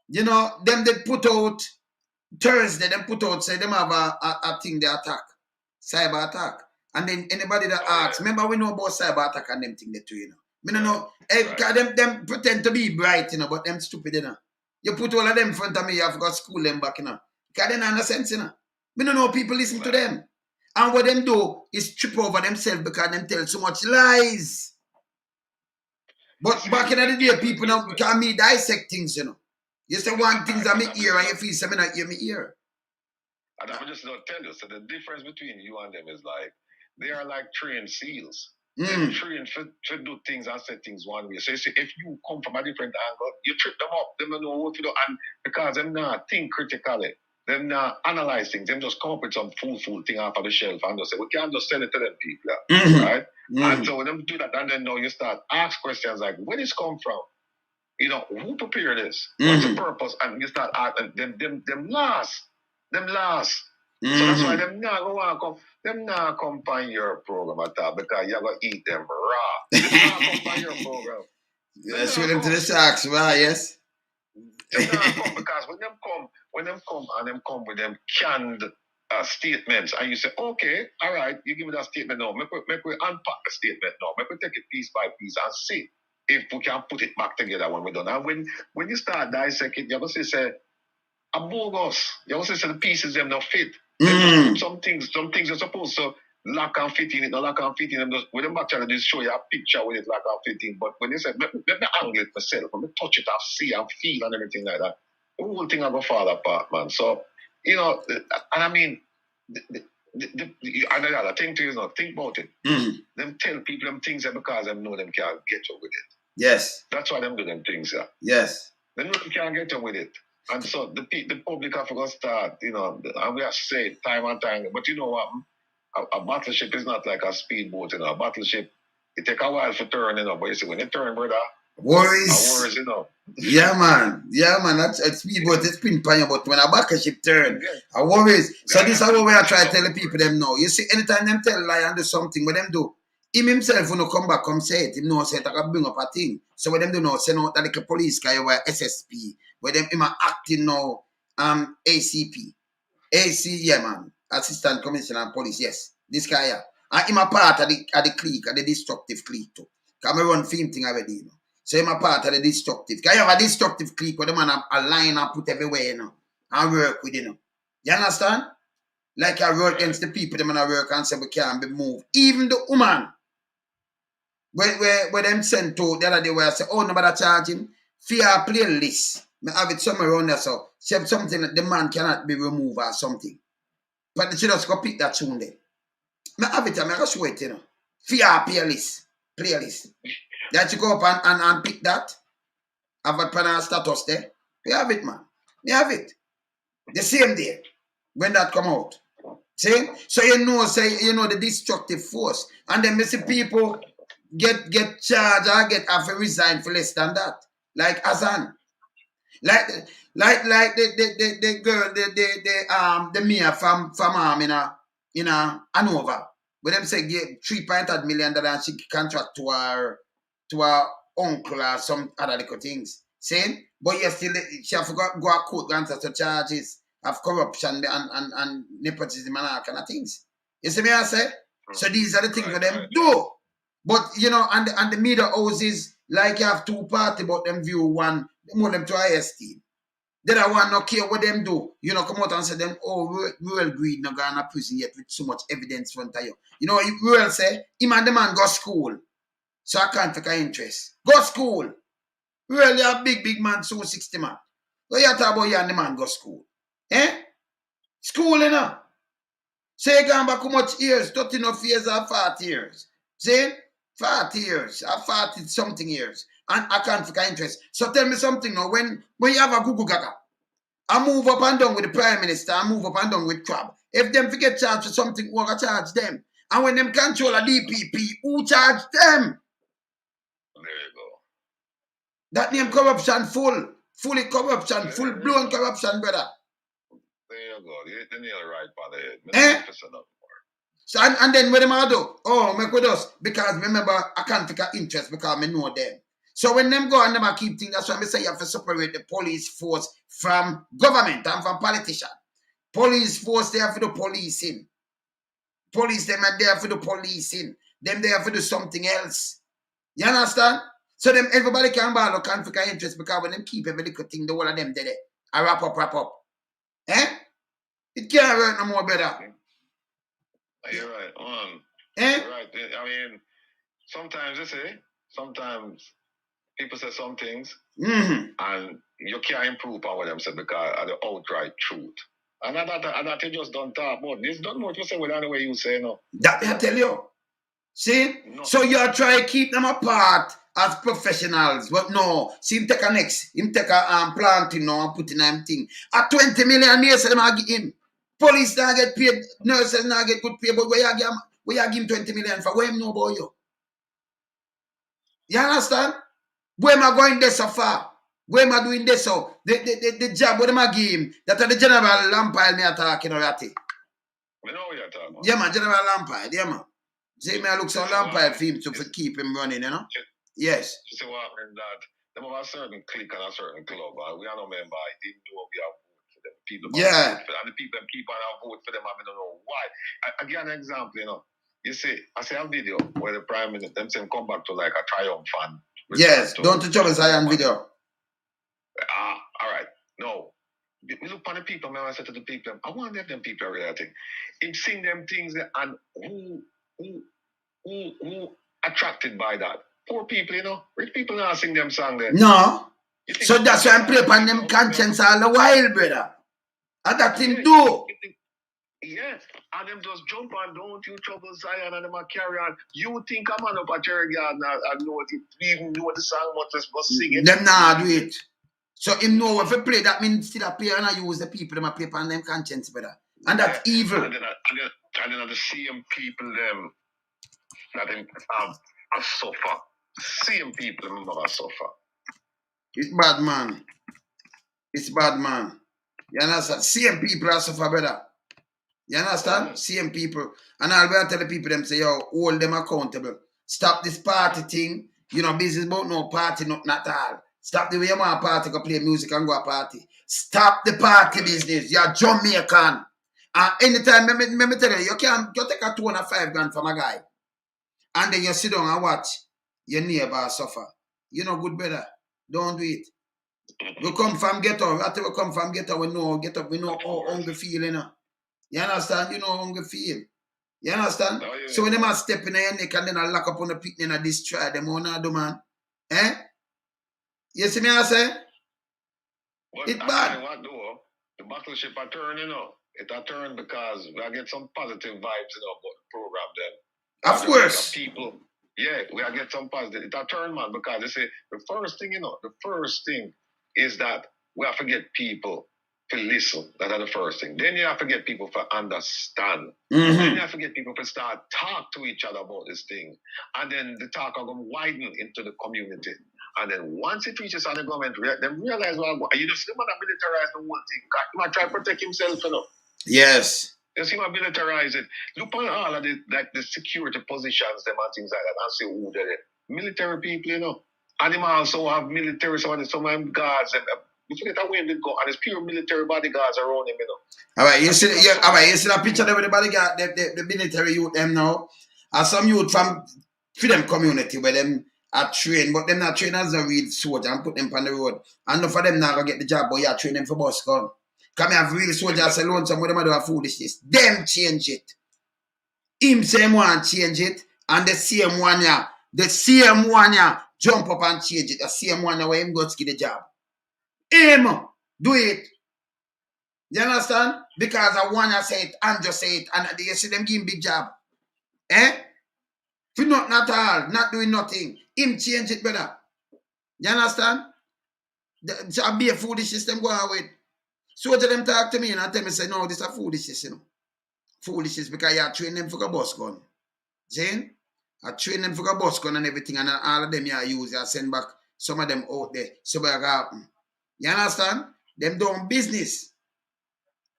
you know, them they put out Thursday, them put out, say them have a thing they attack. Cyber attack. And then anybody that asks, remember we know about cyber attack and them thing they do, you know. Me don't know. Because them pretend to be bright, you know, but them stupid, you know. You put all of them in front of me, you have got school them back, you know. Because they don't have no sense, you know. Me don't know people listen to them. And what them do is trip over themselves because them tell so much lies. But back in the day, people now can me dissect things, you know. You say one things that me ear and you feel something that hear me ear. And I just don't tell you. So the difference between you and them is like, they are like trained SEALs. They're trained to do things and say things one way. So you see, if you come from a different angle, you trip them up. They don't know what to do. And because them not think critically, them not analyze things. Them just come up with some fool thing off of the shelf and just say, we can't just sell it to them people. Right? And so when them do that, and then now you start ask questions like, where this come from? You know, who prepared this? What's the purpose? And you start asking them last. So that's why them not gonna come. Them not come on your program at all because you're gonna eat them raw. Them not come on your program. Yeah, shoot them to the sharks, right? Yes. Them not come because when them come and them come with them canned statements, and you say, okay, all right, you give me that statement now. Make we unpack the statement now. Make we take it piece by piece and see if we can put it back together when we're done. And when you start dissecting, you're gonna say a bogus. You're gonna say the pieces them not fit. Some things are supposed to lock and fit in it, not lock and fit in them. When them actually just show you a picture with it lock and fit in. But when you say, let me angle it myself, let me touch it, I see and feel and everything like that, the whole thing I go fall apart, man. So, you know, and I mean, another thing too is not think about it. Them tell people them things because them know them can't get up with it. Yes. That's why them do them things, yeah. Yes. They know them can't get up with it. And so the public have to start, you know, and we have to say it time and time. But you know what? A battleship is not like a speedboat, you know. A battleship, it take a while to turn, you know. But you see, when you turn, brother, worries, you know. Yeah, man. That's a speedboat. It's been paying, but when a battleship turn, I worries. So this is how we are trying to tell the people them know. You see, anytime them tell lie and do something, what them do? Him himself when come back, come say it. Him know say it, I can bring up a thing. So what them do now, say no, that like a police guy or SSP, where them him are acting now, ACP. AC, yeah, man. Assistant Commissioner of Police, yes. This guy, yeah. And him a part of the clique, of the destructive clique too. Because I run film thing already, you know. So him a part of the destructive. Because you have a destructive clique where the man a line and put everywhere, you know. And work with, you know. You understand? Like I work against the people, the man I work and say we can't be moved. Even the woman, where them sent to the other day where I say, oh, nobody charge him. Fear playlist. I have it somewhere around there, so something that the man cannot be removed or something. But she just go pick that tune there. I have it, I'm going to show it, you know. Fear playlist. That you go up and pick that. Have a panel status there. We have it, man. We have it. The same day when that come out. See? So you know the destructive force. And then you see people get charged or have to resign for less than that. Like Azan. Like the girl, the mayor from in Hanover, where them say give $3.8 million and she contract to her uncle or some other little things. Saying, but yes, she have to go a court and answer to charges of corruption and nepotism and all kind of things. You see me I say? So these are the things that them do. But you know, and the media houses, like you have two parties, but them view one, they move them to IST. Then I want not care what them do. You know, come out and say them, oh, real greed not going to prison yet with so much evidence front of you. You know, real say, him and the man go school. So I can't take an interest. Go school. Really a big man, so 60 man. What you talk about you and the man go school? Eh? School, you know. Say you gone back how much years? 30 enough years or 40 years. See? 40 years or 40 something years. And I can't take an interest. So tell me something now. When you have a Google Gaga, I move up and down with the Prime Minister, I move up and down with Crab. If them forget charged for something, who I charge them? And when them control a DPP, who charge them? There you go. That name corruption fully corruption, full blown corruption, brother. There you go. You hit the nail right by the head. So and then what am I do? Oh, make with us. Because remember, I can't take an interest because I know them. So when them go and them keep things, that's why I say you have to separate the police force from government and from politicians. Police force, they have to do policing. Police, them are there for the policing. Them there for do something else. You understand? So them everybody can ball or can't take an interest because when them keep every little thing, the whole of them did it. I wrap up. Eh? It can't work no more, brother. You're right. Eh? You're right. I mean, sometimes people say some things and you can't improve on what them say because of the outright truth. And that you just don't talk about. This don't know what you say with any way you say no. That I tell you. See? No. So you are trying to keep them apart as professionals. But no. See him take a him take a planting now and put in them thing. At 20 million years them I give him. Police now get paid, nurses now get good pay, but where you give him 20 million for? Where him know about you? You understand? Where am I going there so far? Where am I doing this so? The job, what am I give him? That are the General Lampile me are talking about it. I know what you're talking about. Yeah, man, General Lampile, yeah, man. See me, I look so Lampile for him to keep him running, you know? Yes. You see what happened that them have a certain clique and a certain club, and we are no member, I didn't know we have vote for them. People yeah. For them, and the people keep on our vote for them, I don't know why. I give an example, you know. You see, I see a video where the Prime Minister, them saying come back to like a triumphant. Yes, don't you trouble Zion video. All right. No. We look on the people, man. I said to the people, I want to let them people reacting. If seeing them things and who attracted by that. Poor people, you know. Rich people not sing them song there. No. So that's why I'm playing on them conscience all the while, brother. And that thing do. Yes, and them just jump on, don't you trouble Zion, and them a carry on. You think a man up at your yard and know it, even know the song, but just sing it. Them nah do it. So him know if he play, that means still play and I use the people them a play on them conscience, brother. And that's evil. And then the same people them that them suffer. Same people them suffer. It's bad, man. It's bad, man. You understand? Same people are suffer, brother. You understand? Same people. And I'll be tell the people them say, yo, hold them accountable. Stop this party thing. You know, business about no party, not all. Stop the way you want a party, go play music and go a party. Stop the party business. You're Jamaican. And anytime, let me tell you, you take a 2 and 5 grand from a guy. And then you sit down and watch your neighbor suffer. You know, good brother. Don't do it. We come from ghetto. After we come from ghetto, we know how hungry feel, you know. You understand? You know how hungry feel. You understand? Oh, yeah. So when they must step in your neck and then I lock up on the picnic and destroy them, how not do, man? Eh? You see me I say? But it's bad. What do? The battleship are turn, you know. It a turn because we get some positive vibes, you know, about the program then. Of course. People, yeah, we get some positive. It a turn, man, because they say the first thing is that we have to get people to listen. That is the first thing. Then you have to get people to understand. Mm-hmm. Then you have to get people to start talk to each other about this thing. And then the talk are going to widen into the community. And then once it reaches on the government, they realize, well, you know, see him militarize the whole thing. He might try to protect himself, you know. Yes. You see him militarize it. Look on all of the security positions, them and things like that, and see who they're military people, you know. And them also have military, some of them guards. You forget that way they go, and there's pure military bodyguards around him, you know. All right, you see the picture of the bodyguard, the military youth them now. And some youth from freedom community where them are trained, but them not trained as a real soldier and put them on the road. And no for them not gonna get the job, but you train them for bus gun. Come here, have real soldiers alone, some of them do a foolishness. Them change it. Him same one change it, and the same one jump up and change it. The same one where him go to get the job. Him do it. You understand? Because I want to say it and just say it, and you see them give him big job. Eh? For not all, not doing nothing. Him change it, brother. You understand? I'll be a foolishness them go on with. So to them talk to me and tell me, say, no, this is a foolishness, you know. Foolishness because you train them for a bus gun. See? I train them for a bus gun and everything, and all of them you use, you send back some of them out there. So what happen? You understand? Them doing business.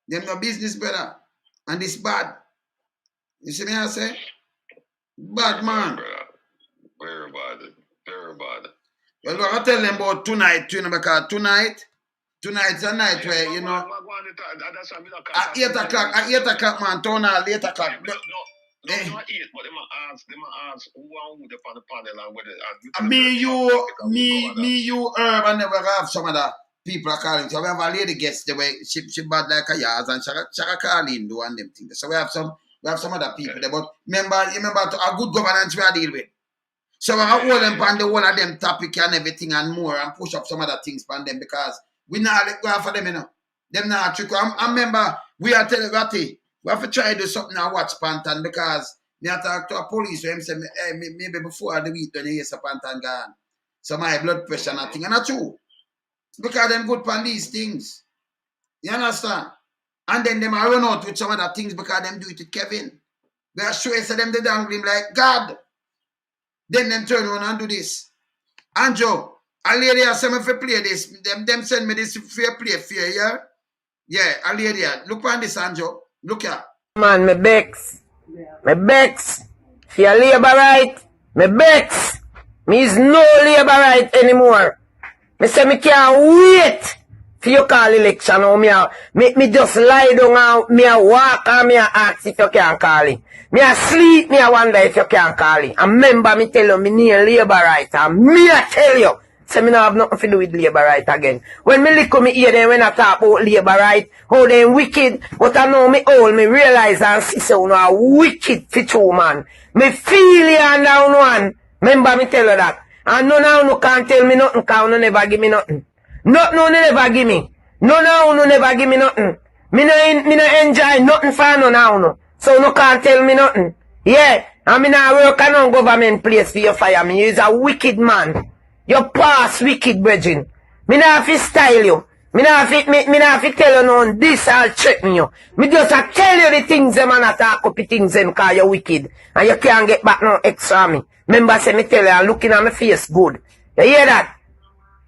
Them no business, brother. And it's bad. You see me I say? Bad, man. Very bad. Very bad. Well, we're going to tell them about tonight, you know, because tonight's a night where, you know, at 8 o'clock, man, turn out 8 o'clock. No, not 8, but they might ask who on the panel and whether... Me, you, Herb, and then we have some of the people are calling. So we have a lady guest, the way she bad like a yard, and she calling do and them things. So we have some other people there, but remember a good governance we are deal with. So we are hold them on the whole of them topic and everything and more and push up some other things on them because we not let go for them, you know. Them not trick. I remember we are telling Ratty, we have to try to do something and watch Panton because me I talk to a police who say maybe before the week when you hear Panton gone. So my blood pressure and thing and not true. Because them good on these things. You understand? And then them are run out with some other things because them do it with Kevin. They are sure say them they dangle him like God. Then them turn around and do this. Anjo, a lady has sent me to play this. Them send me this fair play fair, yeah? Yeah, a lady. Look on this, Anjo. Look here. Man, me bex. Me bex. She a labor right. Me bex. Me is no labor right anymore. Me say me can't wait for you call election. Or me just lie down and me a walk and me a ask if you can call it. Me a sleep, me a wonder if you can call it. And remember me tell you me need labor right. And me a tell you, say me not have nothing to do with labor right again. When me look at me here then when I talk about labor right, how they wicked, but I know me old, me realize and see so now wicked for two man. Me feel you and down one. Remember me tell you that. And no now no can't tell me nothing because no never give me nothing. Nothing no never give me. No now no never give me nothing. Me no enjoy nothing for no now no. So no can't tell me nothing. Yeah, I mean I work on no government place for you fire me. You is a wicked man. You pass wicked brethren. Me not fi style you. Me not fi tell you no this I'll threaten you. Me just a tell you the things them and a talk up the things them cause you wicked. And you can't get back no extra me. Remember say me tell you and looking at my face good. You hear that?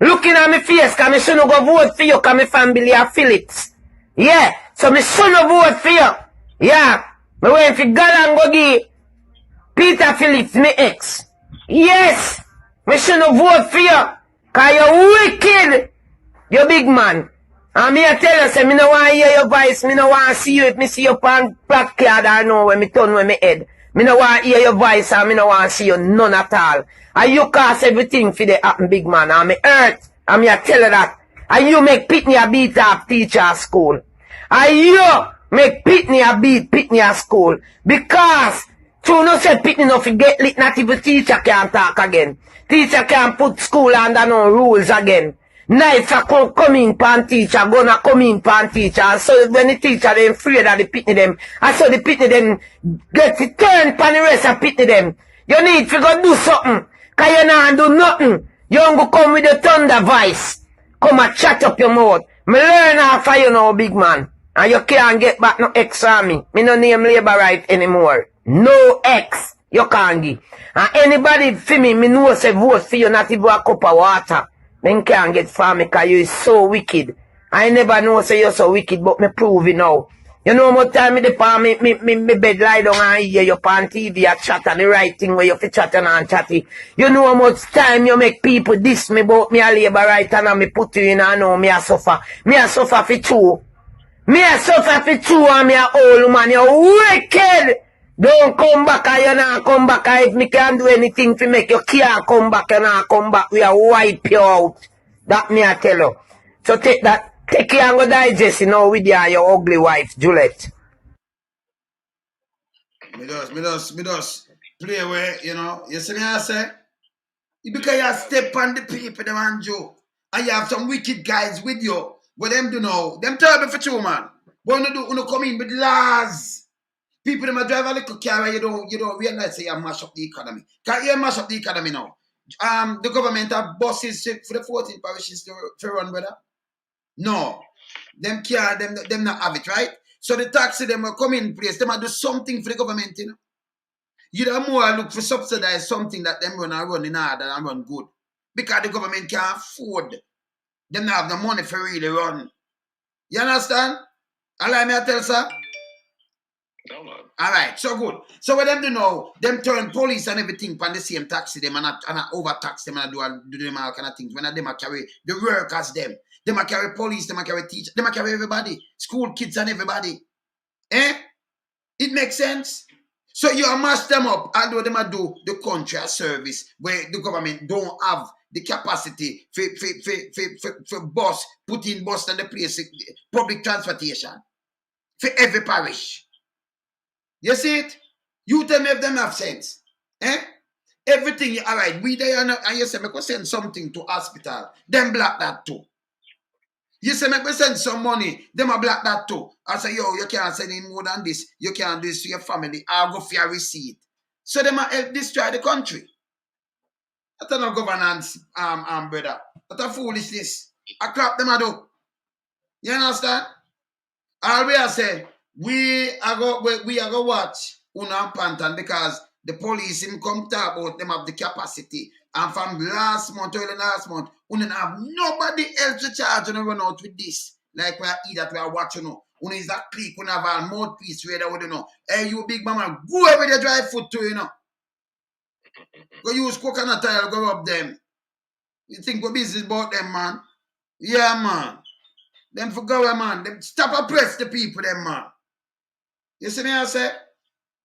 Looking at my face cause me shouldn't go vote for you cause my family are Phillips. Yeah. So me shouldn't vote for you. Yeah. Me went for God and go give Peter Phillips me ex. Yes. Me shouldn't vote for you. Cause you're wicked. You big man. And me I tell you, say, me no want to hear your voice. Me no want to see you. If me see you on backyard, I know when me turn with me head. Me no want to hear your voice and me no want to see you none at all. And you cause everything for the happen, big man. And me hurt. And me I tell you that. And you make Pitney a beat up teacher at school. And you make Pitney a beat Pitney at school. Because you no say Pitney no forget lit, not even teacher can talk again. Teacher can put school under no rules again. Knife a come in pan teacher, gonna come in pan teacher. And so when the teacher them afraid of the Pitney them, and so the Pitney them get to turn pan the rest of Pitney them. You need to go do something. Cause you not do nothing. You don't go come with the thunder voice. Come and chat up your mouth. Me learn off of you now, big man. And you can't get back no X on me. Me no name labor right anymore. No X. You can't give. And anybody for me know say vote for you, not even a cup of water. Men can't get for me because you is so wicked. I never know say you're so wicked, but me prove it now. You know how much time me depend me bed lie down and hear you on TV a chat and the right thing where you fi chat and chatty. You know how much time you make people diss me about me a labor right and me put you in and know me a suffer. Me a suffer for two. Me a suffer for two and me a old man. You wicked! Don't come back and you not come back. If me can do anything to make you can't come back, you not come back. We are wipe you out. That me I tell you. So take that. Take it and go digest, you know, with your ugly wife, Juliet. Me does play where, you know, you see me I say? Because you step on the people, them and Joe. And you have some wicked guys with you. What them do now? Them terrible for you, man. What you do, come in with laws. People them a drive a little car and you don't realize say you mash up the economy. Can't you mash up the economy now? The government have buses for the 14 parishes to run, brother. No. Them can't, them not have it, right? So the taxi them will come in place, them will do something for the government, you know. You don't more look for subsidize something that them run in hard and run good. Because the government can't afford. Them not have the money for really run. You understand? Allow me to tell sir? No, man. Alright, so good. So what them do now, them turn police and everything on the same taxi them and overtax them and do them all kind of things. When them carry the workers them. Them carry police, them carry teachers, them carry everybody. School kids and everybody. Eh? It makes sense? So you mash them up, although them do the country a service where the government don't have the capacity for bus, put in bus and the place, public transportation for every parish. You see it? You tell me if them have sense. Eh? Everything, all right, we there and you say, me go send something to hospital. Them block that too. You say, me go send some money. Them a block that too. I say, yo, you can't send in more than this. You can't do this to your family. I'll go for your receipt. So them a help destroy the country. That's not governance, brother. That's a foolishness. I crap them a do. You understand? All we are saying, we are go watch Jean Panton because the police him come talk about them have the capacity. And from last month, we don't have nobody else to charge and run out with this. Like we are that we are watching now. We is a click, we have a mouthpiece where they would know. Hey, you big mama, go over there drive foot to you know. Go use coconut oil, go rub them. You think we're business about them, man? Yeah, man. Them for go, man. Them stop oppress the people, them, man. You see me, I say?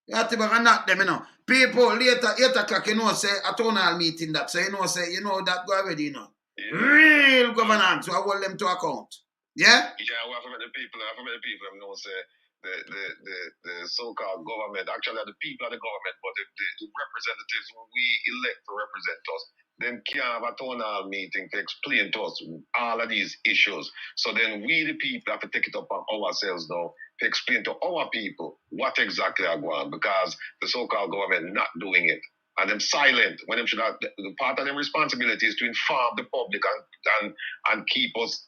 You have to knock them, you know. People, later, 8 o'clock, you know, say, a town hall meeting that. So, you know that go already, you know. Yeah. Real governance, so I hold them to account. Yeah? Yeah, well, from the people, them know, say, the so-called government, actually the people are the government, but the representatives who we elect to represent us, them can't have a town hall meeting to explain to us all of these issues. So then we, the people, have to take it upon ourselves now to explain to our people what exactly are going on, because the so-called government not doing it. And them silent when them should have the part of their responsibility is to inform the public and keep us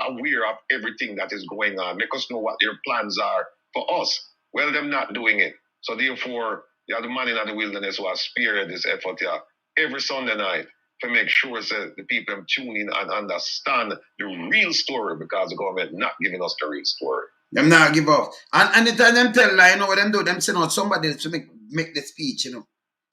aware of everything that is going on, make us know what their plans are for us. Well, them not doing it. So therefore, you have the man in the wilderness who has spearheaded this effort here every Sunday night to make sure that the people tune in and understand the real story, because the government not giving us the real story. Them not give up. And the time them tell lie, you know what them do? Them send out somebody to make the speech, you know.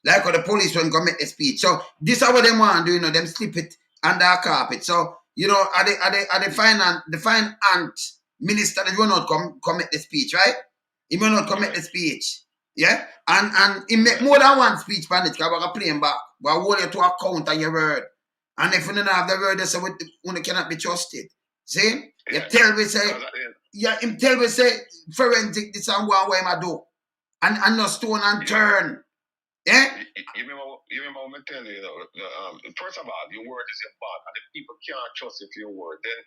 Like how the police when come make the speech. So this is what them want to do, you know, them slip it under a carpet. So, you know, are the finance minister that will not come make the speech, right? He will not come make the speech. Yeah? And he make more than one speech on it, because we're playing back. We're hold you to account on your word. And if you don't have the word, they say you cannot be trusted. See? You tell me say, yeah, him tell me say forensic this and what I do. And no stone and turn. Yeah? You remember what I tell you, first of all, your word is important, and if people can't trust you for your word, then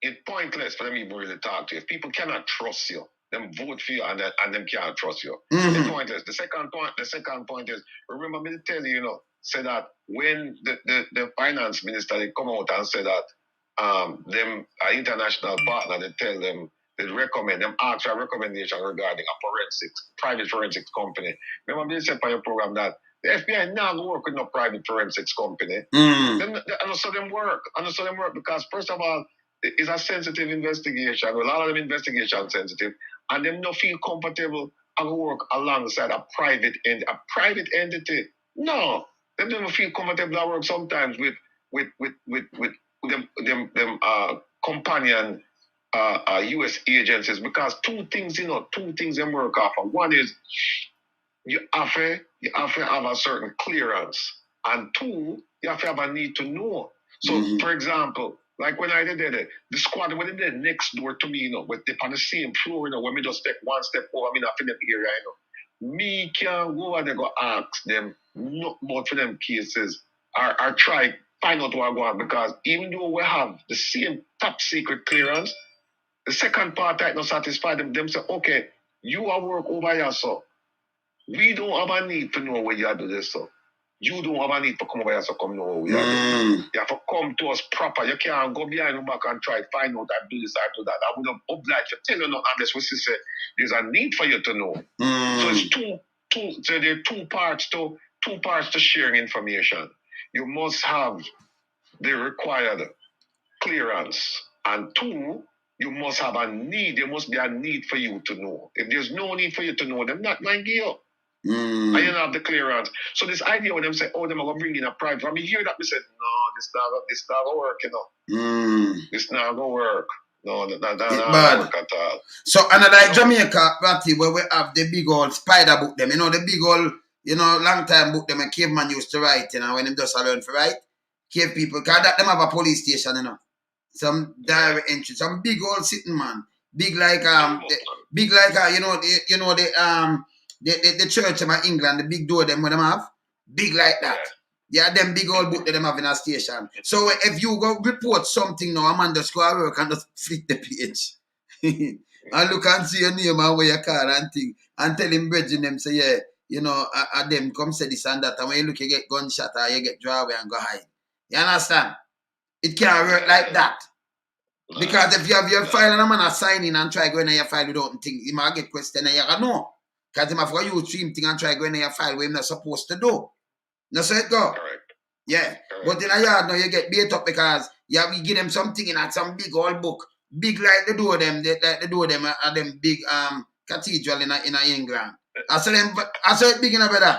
it's pointless for them even really talk to you. If people cannot trust you, them vote for you and them can't trust you. It's pointless. The second point is, remember me to tell you, you know, say that when the finance minister they come out and say that them international partner, they tell them, they recommend them, ask for a recommendation regarding a private forensics company. Remember they said on your program that the FBI now work with no private forensics company. Then I saw them work. Because first of all, it's a sensitive investigation. A lot of them investigation sensitive, and them not feel comfortable and work alongside a private entity. No, them don't feel comfortable and work sometimes with them companion U.S. agencies, because two things them work off of. One is you have to have a certain clearance, and two, you have to have a need to know. So, for example, like when I did it, the squad when they did next door to me, you know, with they on the same floor, you know, when me just take one step over, I mean, not in the area, you know. Me can't go and they go ask them not about for them cases or try find out what going on, because even though we have the same top secret clearance, the second part that not satisfy them. Them say, okay, you are work over here, so we don't have a need to know where you are doing this, so. You don't have a need to come over here to come know what we are doing. You have to come to us proper. You can't go behind the back and try to find out and do this or do that. I would have obliged you. Tell you not unless we say there's a need for you to know. So it's so there are two parts to sharing information. You must have the required clearance, and two, you must have a need. There must be a need for you to know. If there's no need for you to know, they're not going to give you. And you don't have the clearance. So this idea when them say, oh, them are going to bring in a private. When me hear that, me said, no, this not going to work, you know. This not going to work. No, that not work at all. So, another Jamaica party where we have the big old spider book them, you know, the big old, you know, long time book them and caveman used to write, you know, when them just learn to write. Cave people, because that them have a police station, you know. Some direct entry, some big old sitting man. Big like, the church in England, the big door them when them have, big like that. Yeah, them big old book that them have in a station. So if you go report something now, a man just go to work and just flick the page. And look and see your name and where your car and thing. And tell him bridging them say, yeah, you know, them come say this and that. And when you look, you get gunshot or you get draw away and go hide. You understand? It can't work like that. Because if you have your file and a man sign in and try going in your file without things, you might get questioned and you can know. Because he might for you stream thing and try going in your file where you're not supposed to do. That's how it go. Correct. Yeah. But in a yard now you get beat up because you give them something in some big old book. Big like the door them, are them big cathedral in England. I saw it big in a better. I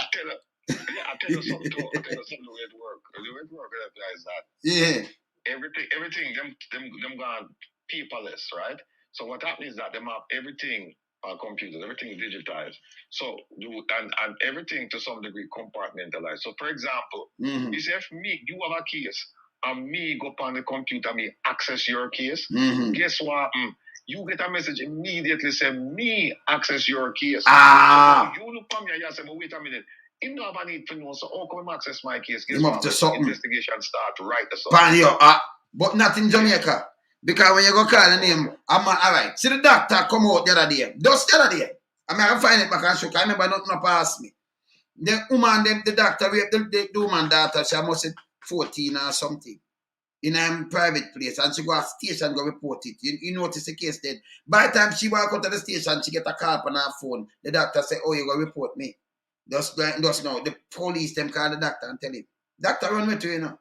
tell you something too. I tell you something the way it work. The way it work is that everything them gone paperless, right? So what happens is that them have everything on computers, everything digitized. So and everything to some degree compartmentalized. So for example, you say if you have a case and me go on the computer, me access your case, guess what? You get a message immediately say me access your case. So you look from here and say, but wait a minute. You don't have a need to know, so how come access my case? Guess what? Investigation start right the something. But not in Jamaica. Because when you go call the name, all right. See the doctor come out the other day. Just the other day. I mean, I find it back and show. I remember nothing no pass me. The woman, the doctor raped the woman daughter. She must be 14 or something. In a private place, and she go to the station go report it. You notice the case then. By the time she walk out of the station, she get a call on her phone. The doctor say, "Oh, you go report me." Just now, the police them call the doctor and tell him, "Doctor run with you, you know.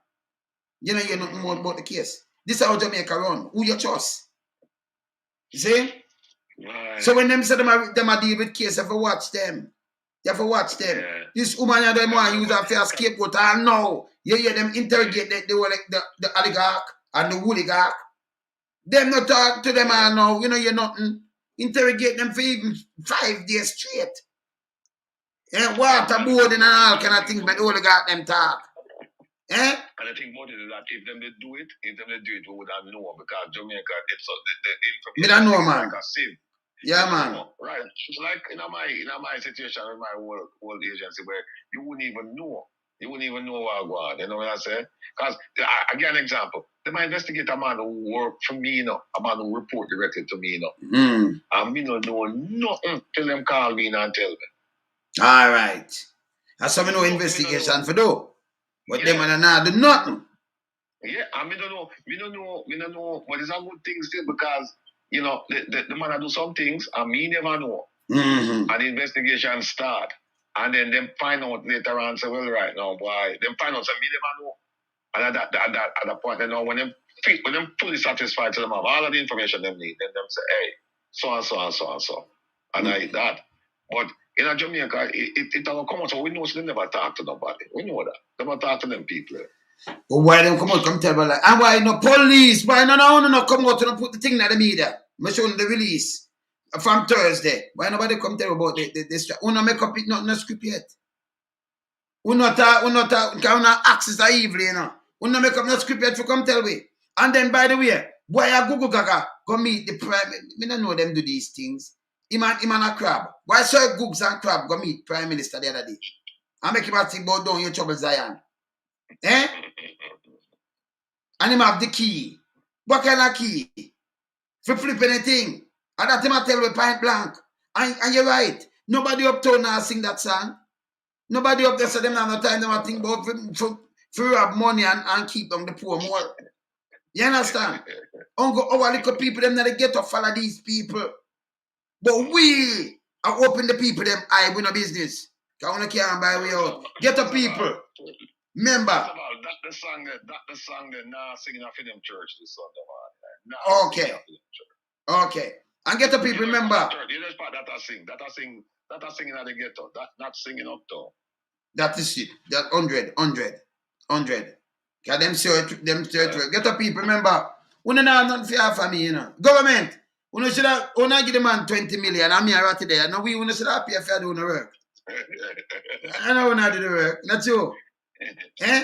You know nothing more about the case. This is how Jamaica run. Who you trust? You see? Right. So when them say them a deal with case, you have to watch them. You have to watch them. Yeah. This woman you don't want to use her for a scapegoat. I know. You hear them interrogate the oligarch and the oligarch. Them not talk to them I know. You know you're nothing. Interrogate them for even 5 days straight. Yeah, waterboarding and all kind of things, but the oligarch them talk. Eh? And I think more than that, if them they do it, we would have known because Jamaica, it's the Me don't know, man. like a sieve. Yeah, man. Right. It's like in my situation with my whole agency where you wouldn't even know. You wouldn't even know what I want. You know what I say? Because, I give an example. They might investigate a man who work for me, you know, a man who report directly to me, you know. And me don't know nothing till them call me and tell me. All right. That's some no investigation for do. But them and not do nothing. Yeah, and we don't know. But it's a good thing still because, you know, the man do some things and me never know. Mm-hmm. And the investigation start. And then them find out later on, say, well, right now, boy, them find out, say, me never know. And at that point, you know, when them fully satisfied to them have all of the information they need, then them say, hey, so and so and so and so. And I that. But in Jamaica, it will come out, so we know so they never talk to nobody. We know that. They never talk to them people. But why them come out, come tell me like, and why no police? Why no come out and put the thing in the media? Me show them the release from Thursday. Why nobody come tell about this? Uno make up it not no script yet. Uno access the evil, you know. Uno make up no script yet for come tell we. And then by the way, why a Google Gaga go meet the prime? Me don't know them do these things. Him and a crab. Why Sir Googs and crab go meet Prime Minister the other day? I make him think about down your trouble, Zion. Eh? And him have the key. What kind of key? For flip anything. And that him a tell you point blank. And you're right. Nobody uptown now sing that song. Nobody up there say them have no time to think about for rob money and keep them the poor more. You understand? Our little people them that they get to follow these people. But we are open the people them eye with no business. Because we can't buy way out. Get the people. Remember. That's the song that now singing off in them church this Sunday, man. Okay. And get the people, remember. The other part that I sing at the ghetto. Not singing up though. That is it. That 100. Because them church. Get the people, remember. We don't have nothing for me, you know. Government. We should have give the man 20 million. I'm here right today. No, we should have pay for doing the work. I know we not do the work. Not you. Eh?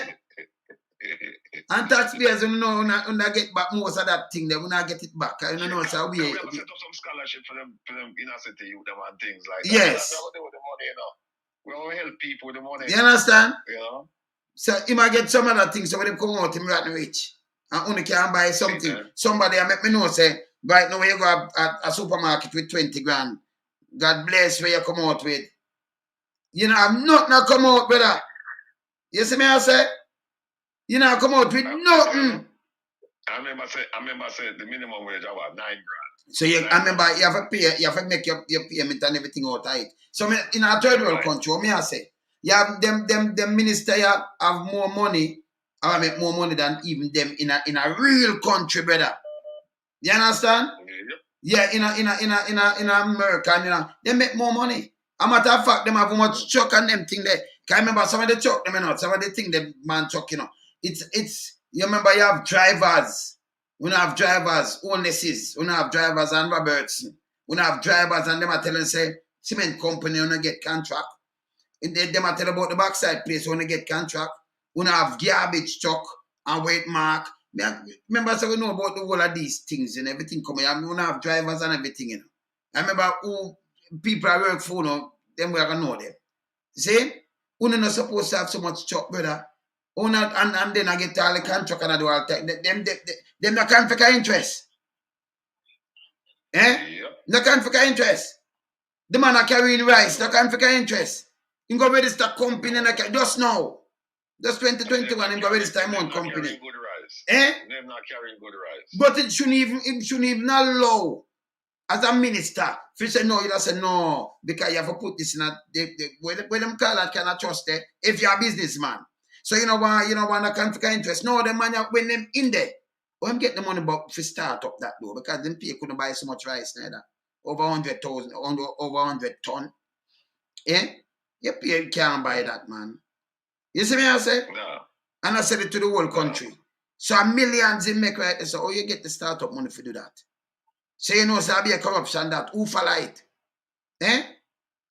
And taxpayers, we not get back most of that thing. They will not get it back. I don't know. So we have to set up some scholarship for them inner city youth and things like that. Yes. That's what they do with the money, you know. We all help people with the money. You understand? You know? So he might get some other things so when they come out, him right rich. And only can buy something. Yeah. Somebody I make me know say, right now when you go at a supermarket with 20 grand, God bless where you come out with. You know, I'm not come out, brother. You see me I say? You know, come out with nothing. I remember say the minimum wage about 9 grand. So I remember you have to make your payment and everything out of it. So in a third world country, what me I say? You have them minister have more money, or make more money than even them in a real country, brother. You understand? Yeah, in America, you know, they make more money. A matter of fact, them have much truck and them thing there. Can I remember some of the truck, them, you know, some of the thing the man truck, you know. It's you remember you have drivers. We don't have drivers, Onesies. We don't have drivers and Robertson. We don't have drivers and them are telling say cement company wanna get contract. And them are telling about the backside place wanna get contract. We don't have garbage truck and weight mark. Remember, so we know about the whole of these things and everything coming. I mean, we don't have drivers and everything, you know. I remember who people I work for, you know, them we are gonna know them. See? We're not supposed to have so much truck, brother. And then I get all the contract and I do all the time. Them not conflict of interest. Eh? Yep. No conflict of interest. The man are carrying rice, the conflict of interest. He go register company just now. Just 2021, he go register him own company. Eh? They're not carrying good rice. But it shouldn't even allow as a minister. If you say no, you just say no, because you have to put this in a where them call that cannot trust it if you're a businessman. So you know why the conflict of interest. No, the man when them in there. When get the money about to start up that though, because them people couldn't buy so much rice neither. Over 100,000, over 100 ton. Eh? You can't buy that, man. You see me I say? No. And I said it to the whole country. No. So millions in make right. So you get the startup money for do that. So you know, so there be a corruption that who follow it. Eh?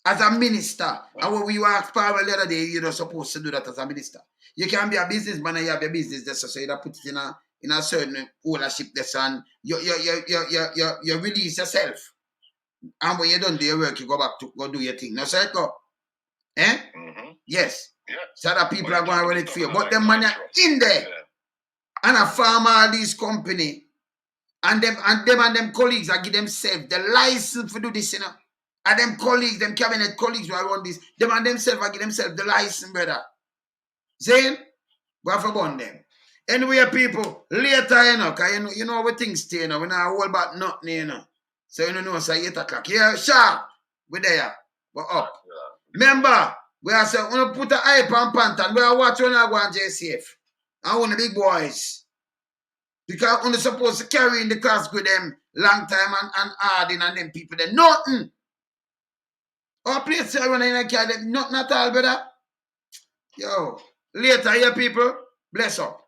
As a minister, and when we asked Power the other day, you're not supposed to do that as a minister. You can be a businessman and you have your business there, so you put it in a certain ownership there, and you release yourself. And when you're done do your work, you go back to go do your thing. Now, so it go. Eh? Mm-hmm. Yes. Yeah. So that people are going to run it for you. But the money in there. Yeah. And a farmer, this company, and them colleagues are give themselves the license for do this, you know. And them colleagues, them cabinet colleagues who are run this, them and themselves are give themselves the license, brother. Saying, go for burn them. Anyway, people, later, you know, because you know what things stay, you know, we not hold back nothing, you know. So you know, say 8 o'clock. Yeah, sharp. We're there. We're up. Yeah. Remember, we are saying, we put an eye on Panton. We are watching our go on JCF. And one of the big boys. Because we're supposed to carry in the class with them long time and harding and them people. Then nothing. Our place here when I carry them, nothing at all, brother. Yo, later here, people. Bless up.